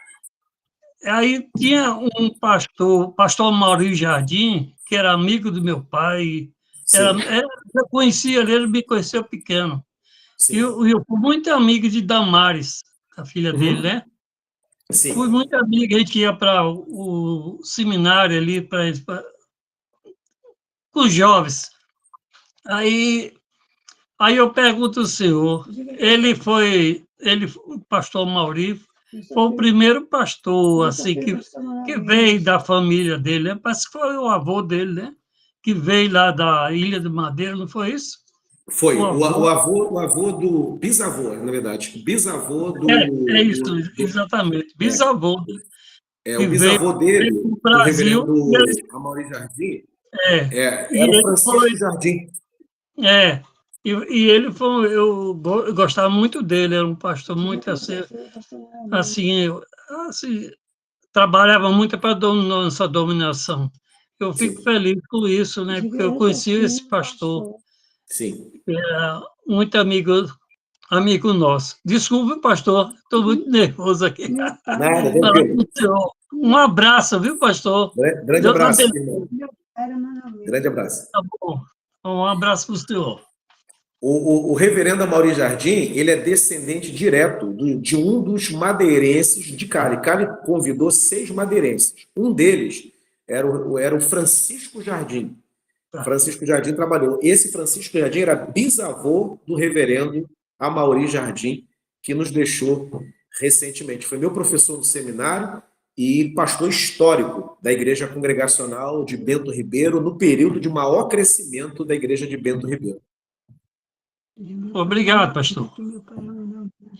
aí tinha um pastor Maurício Jardim, que era amigo do meu pai, eu conhecia ele me conheceu pequeno. Sim. E eu fui muito amigo de Damares, a filha dele, né? Sim. Fui muito amigo, a gente ia para o seminário ali, com os jovens. Aí eu pergunto ao senhor, o pastor Maurício, foi o primeiro pastor assim, que veio da família dele, né? Parece que foi o avô dele, né? que veio lá da Ilha de Madeira, não foi isso? Foi O avô. o avô do bisavô, na verdade, bisavô É isso, exatamente. Bisavô, o que bisavô veio dele, para o o Brasil, reverendo e ele, Amaury Jardim, e era o ele foi, Francisco Jardim. e ele foi, eu gostava muito dele, era um pastor muito assim, trabalhava muito para nossa dominação. Eu fico Sim, feliz com isso, né? Porque eu conheci esse pastor, sim. muito amigo nosso. Desculpe, pastor, estou muito nervoso aqui. Nada, Falar com tranquilo. o senhor. Um abraço, viu, pastor? Grande Deus abraço, abençoe. irmão. Grande abraço. Tá bom. Um abraço para o senhor. O reverendo Amaury Jardim, ele é descendente direto de um dos madeirenses de Cali. Cali convidou 6 madeirenses. Um deles era o Francisco Jardim. Francisco Jardim trabalhou. Esse Francisco Jardim era bisavô do reverendo Amaury Jardim, que nos deixou recentemente. Foi meu professor no seminário e pastor histórico da Igreja Congregacional de Bento Ribeiro, no período de maior crescimento da Igreja de Bento Ribeiro. Obrigado, pastor.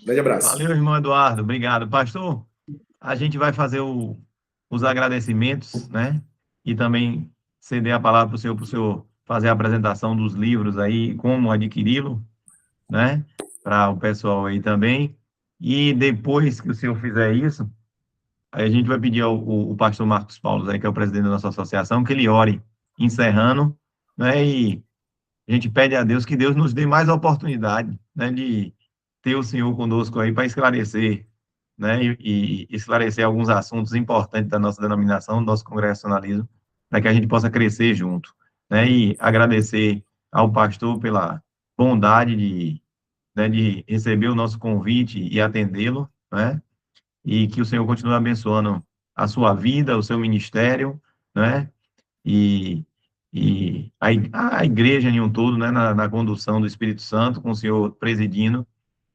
Grande abraço. Valeu, irmão Eduardo. Obrigado. Pastor, a gente vai fazer os agradecimentos, né? E também ceder a palavra para o senhor fazer a apresentação dos livros aí, como adquiri-lo, né? Para o pessoal aí também. E depois que o senhor fizer isso, aí a gente vai pedir ao pastor Marcos Paulo, aí, que é o presidente da nossa associação, que ele ore, encerrando, né? E a gente pede a Deus que Deus nos dê mais oportunidade, né? De ter o senhor conosco aí para esclarecer, né? E esclarecer alguns assuntos importantes da nossa denominação, do nosso congregacionalismo, para que a gente possa crescer junto, né? E agradecer ao pastor pela bondade de receber o nosso convite e atendê-lo, né? E que o Senhor continue abençoando a sua vida, o seu ministério, né? E, a igreja em um todo, né? Na condução do Espírito Santo, com o Senhor presidindo,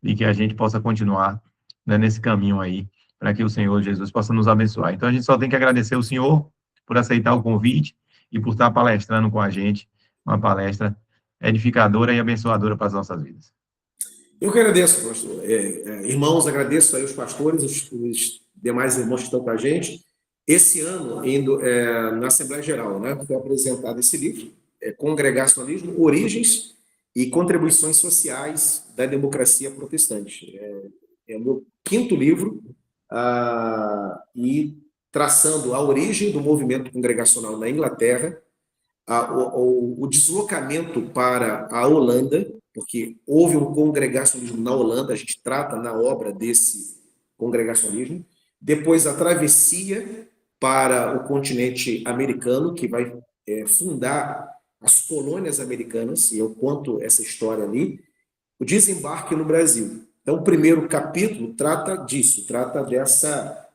e que a gente possa continuar, né, nesse caminho aí, para que o Senhor Jesus possa nos abençoar. Então, a gente só tem que agradecer o Senhor por aceitar o convite e por estar palestrando com a gente, uma palestra edificadora e abençoadora para as nossas vidas. Eu que agradeço, pastor. Irmãos, agradeço aí os pastores, os demais irmãos que estão com a gente. Esse ano, indo na Assembleia Geral, né, foi apresentado esse livro, Congregacionalismo, Origens e Contribuições Sociais da Democracia Protestante. É o meu 5º livro, e traçando a origem do movimento congregacional na Inglaterra, o deslocamento para a Holanda, porque houve um congregacionalismo na Holanda, a gente trata na obra desse congregacionalismo, depois a travessia para o continente americano, que vai fundar as colônias americanas, e eu conto essa história ali, o desembarque no Brasil. Então, o primeiro capítulo trata disso, trata dessa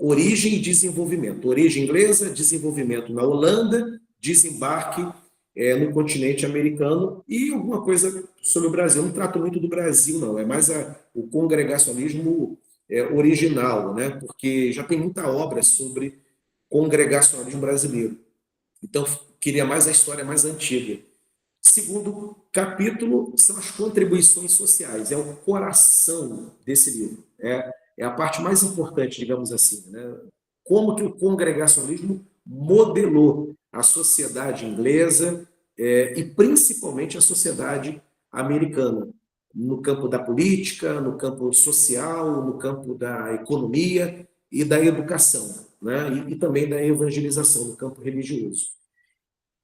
origem e desenvolvimento. Origem inglesa, desenvolvimento na Holanda, desembarque no continente americano e alguma coisa sobre o Brasil. Eu não trato muito do Brasil, não, é mais o congregacionalismo original, né? Porque já tem muita obra sobre congregacionalismo brasileiro. Então, queria mais a história mais antiga. Segundo capítulo são as contribuições sociais, é o coração desse livro, é a parte mais importante, digamos assim, né? Como que o congregacionalismo modelou a sociedade inglesa e principalmente a sociedade americana, no campo da política, no campo social, no campo da economia e da educação, né? E também da evangelização, no campo religioso.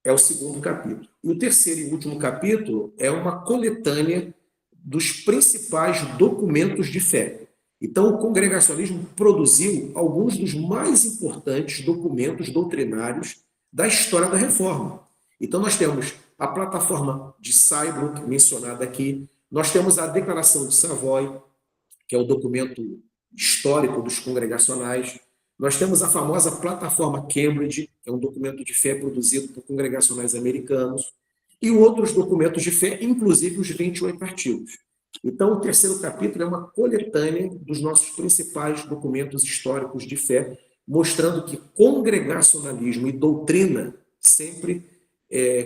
É o segundo capítulo. E o terceiro e último capítulo é uma coletânea dos principais documentos de fé. Então, o congregacionalismo produziu alguns dos mais importantes documentos doutrinários da história da Reforma. Então, nós temos a plataforma de Saybrook, mencionada aqui, nós temos a Declaração de Savoy, que é o documento histórico dos congregacionais, nós temos a famosa plataforma Cambridge, que é um documento de fé produzido por congregacionais americanos, e outros documentos de fé, inclusive os 28 artigos. Então, o terceiro capítulo é uma coletânea dos nossos principais documentos históricos de fé, mostrando que congregacionalismo e doutrina sempre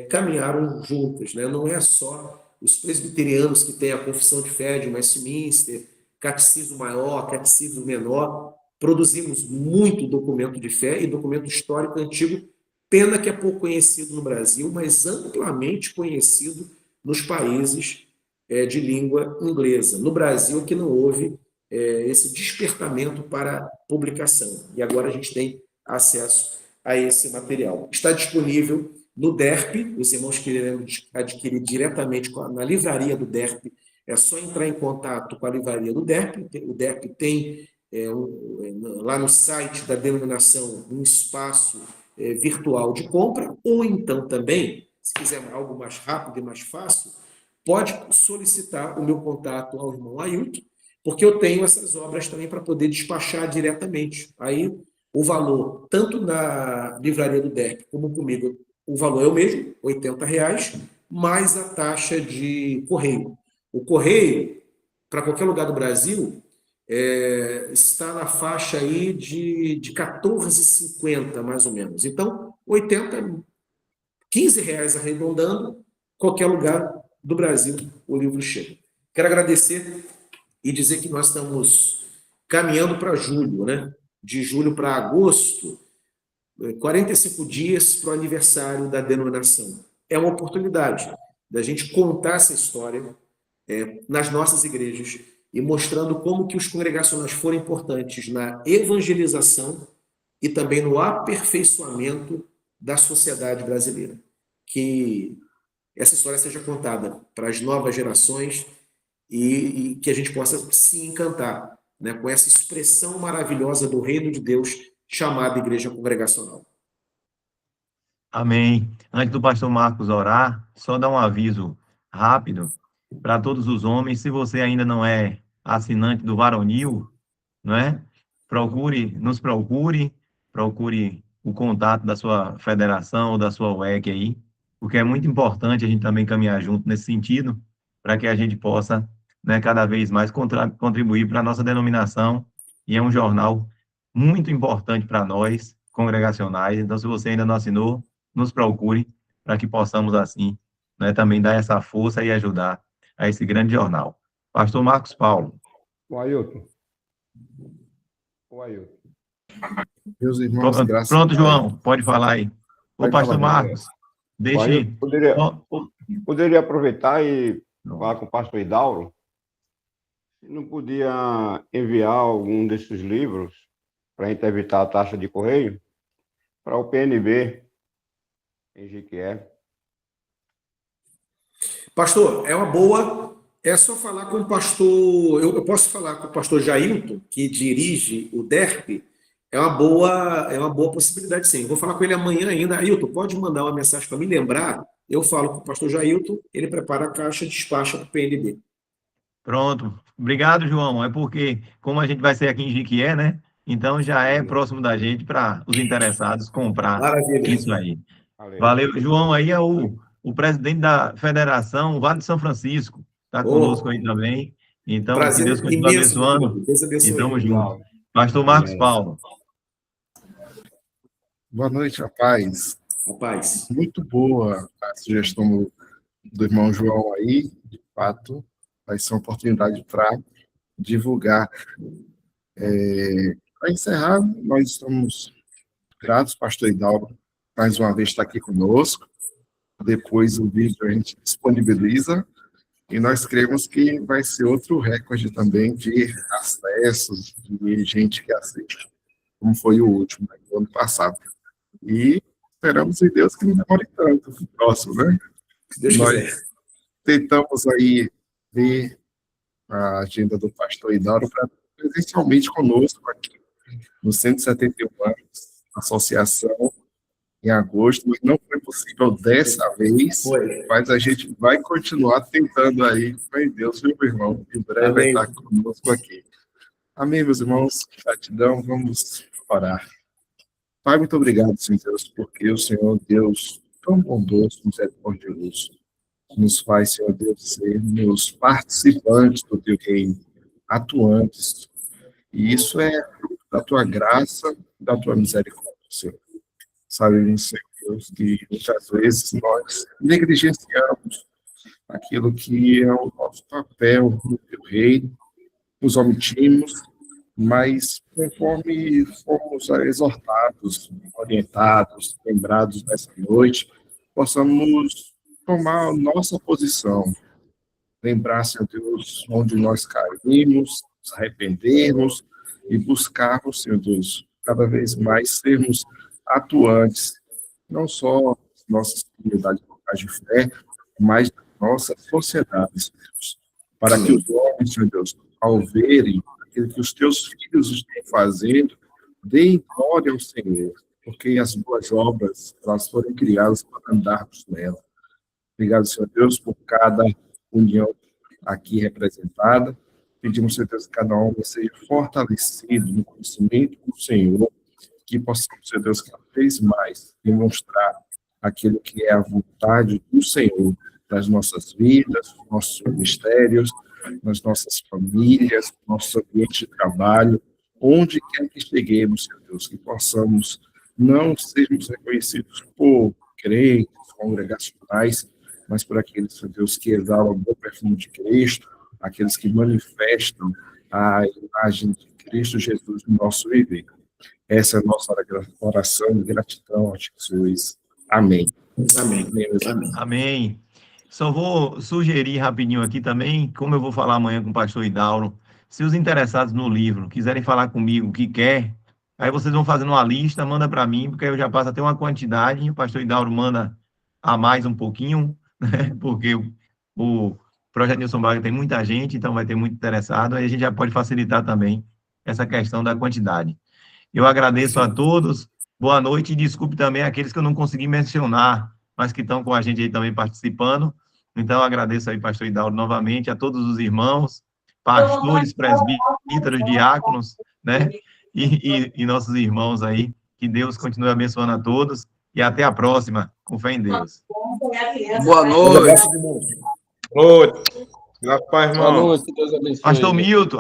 caminharam juntas, né? Não é só os presbiterianos que têm a confissão de fé de Westminster, catecismo maior, catecismo menor, produzimos muito documento de fé e documento histórico antigo, pena que é pouco conhecido no Brasil, mas amplamente conhecido nos países de língua inglesa. No Brasil, que não houve esse despertamento para publicação. E agora a gente tem acesso a esse material. Está disponível no DERP, os irmãos querendo adquirir diretamente na livraria do DERP, é só entrar em contato com a livraria do DERP. O DERP tem lá no site da denominação um espaço virtual de compra, ou então também, se quiser algo mais rápido e mais fácil, pode solicitar o meu contato ao irmão Ailton, porque eu tenho essas obras também para poder despachar diretamente. Aí o valor, tanto na livraria do DERP como comigo, o valor é o mesmo, R$ 80, mais a taxa de correio. O correio, para qualquer lugar do Brasil, está na faixa aí de R$14,50, mais ou menos. Então, 80, R$15 arredondando, qualquer lugar do Brasil o livro chega. Quero agradecer e dizer que nós estamos caminhando para julho, né? De julho para agosto, 45 dias para o aniversário da denominação. É uma oportunidade da gente contar essa história nas nossas igrejas e mostrando como que os congregacionais foram importantes na evangelização e também no aperfeiçoamento da sociedade brasileira. Que essa história seja contada para as novas gerações e que a gente possa se encantar, né, com essa expressão maravilhosa do reino de Deus chamada igreja congregacional. Amém. Antes do pastor Marcos orar, só dar um aviso rápido para todos os homens. Se você ainda não é assinante do Varonil, não é? Nos procure o contato da sua federação ou da sua UEC aí, porque é muito importante a gente também caminhar junto nesse sentido, para que a gente possa, né, cada vez mais contribuir para a nossa denominação, e é um jornal muito importante para nós, congregacionais. Então, se você ainda não assinou, nos procure, para que possamos, assim, né, também dar essa força e ajudar a esse grande jornal. Pastor Marcos Paulo. O Ailton. Meus irmãos, graças Pronto, a João, pode falar aí. Ô, pastor Marcos, deixe... Poderia aproveitar e falar com o pastor Idauro? Não podia enviar algum desses livros para a gente evitar a taxa de correio para o PNB em Jequié? Pastor, é uma boa. É só falar com o pastor. Eu posso falar com o pastor Jailton, que dirige o DERP. É uma boa possibilidade, sim. Eu vou falar com ele amanhã ainda. Ailton, pode mandar uma mensagem para me lembrar. Eu falo com o pastor Jailton, ele prepara a caixa e despacha para o PNB. Pronto. Obrigado, João. É porque, como a gente vai ser aqui em Jequié, né? Então já é próximo da gente para os interessados comprar. Maravilha. Isso aí. Valeu. João aí é o presidente da Federação Vale de São Francisco. Está conosco aí também. Então, prazer, que Deus continue abençoando. Deus abençoe. E estamos juntos. Pastor Marcos Paulo. Boa noite, rapaz. Rapaz. Muito boa a sugestão do irmão João aí. De fato, vai ser uma oportunidade para divulgar. Para encerrar, nós estamos gratos, pastor Hidalgo, mais uma vez está aqui conosco. Depois o vídeo a gente disponibiliza e nós cremos que vai ser outro recorde também de acessos, de gente que assiste, como foi o último, né, do ano passado. E esperamos em Deus que não demore tanto o próximo, né? Nós tentamos aí ver a agenda do pastor Hidalgo para presencialmente conosco aqui, nos 171 anos, associação, em agosto, mas não foi possível dessa vez, mas a gente vai continuar tentando aí, com Deus, meu irmão, em breve vai estar conosco aqui. Amém, meus irmãos, gratidão, vamos orar. Pai, muito obrigado, Senhor Deus, porque o Senhor Deus, tão bondoso, misericordioso, nos faz, Senhor Deus, sermos participantes do teu reino, atuantes, e isso é fruto da tua graça, da tua misericórdia, Senhor. Sabemos, Senhor, Deus, que muitas vezes nós negligenciamos aquilo que é o nosso papel no teu reino, nos omitimos, mas conforme fomos exortados, orientados, lembrados nessa noite, possamos tomar a nossa posição, lembrar, Senhor Deus, onde nós caímos, nos arrependermos e buscarmos, Senhor Deus, cada vez mais sermos atuantes, não só nas nossas comunidades locais de fé, mas na nossa sociedade, Senhor Deus, para que os homens, Senhor Deus, ao verem aquilo que os teus filhos estão fazendo, deem glória ao Senhor, porque as boas obras, elas foram criadas para andarmos nela. Obrigado, Senhor Deus, por cada união aqui representada. Pedimos, Senhor Deus, que cada homem seja fortalecido no conhecimento do Senhor, que possamos, Senhor Deus, cada vez mais demonstrar aquilo que é a vontade do Senhor nas nossas vidas, nos nossos ministérios, nas nossas famílias, no nosso ambiente de trabalho, onde quer que cheguemos, Senhor Deus, que possamos não sermos reconhecidos por crentes, congregacionais, mas por aqueles, Senhor Deus, que exalam o bom perfume de Cristo, aqueles que manifestam a imagem de Cristo Jesus no nosso viver. Essa é a nossa oração de gratidão a Jesus. Amém. Amém. Amém. Amém. Só vou sugerir rapidinho aqui também, como eu vou falar amanhã com o pastor Idauro, se os interessados no livro quiserem falar comigo o que quer, aí vocês vão fazendo uma lista, manda para mim, porque aí eu já passo até uma quantidade, e o pastor Idauro manda a mais um pouquinho, né? Porque o Projeto Nilson Braga tem muita gente, então vai ter muito interessado, aí a gente já pode facilitar também essa questão da quantidade. Eu agradeço a todos, boa noite, e desculpe também aqueles que eu não consegui mencionar, mas que estão com a gente aí também participando. Então, agradeço aí, pastor Idauro, novamente, a todos os irmãos, pastores, presbíteros, diáconos, né? E nossos irmãos aí. Que Deus continue abençoando a todos. E até a próxima, com fé em Deus. Boa noite. Boa noite. Graças a Deus, irmão. Boa noite, que Deus abençoe. Pastor Milton.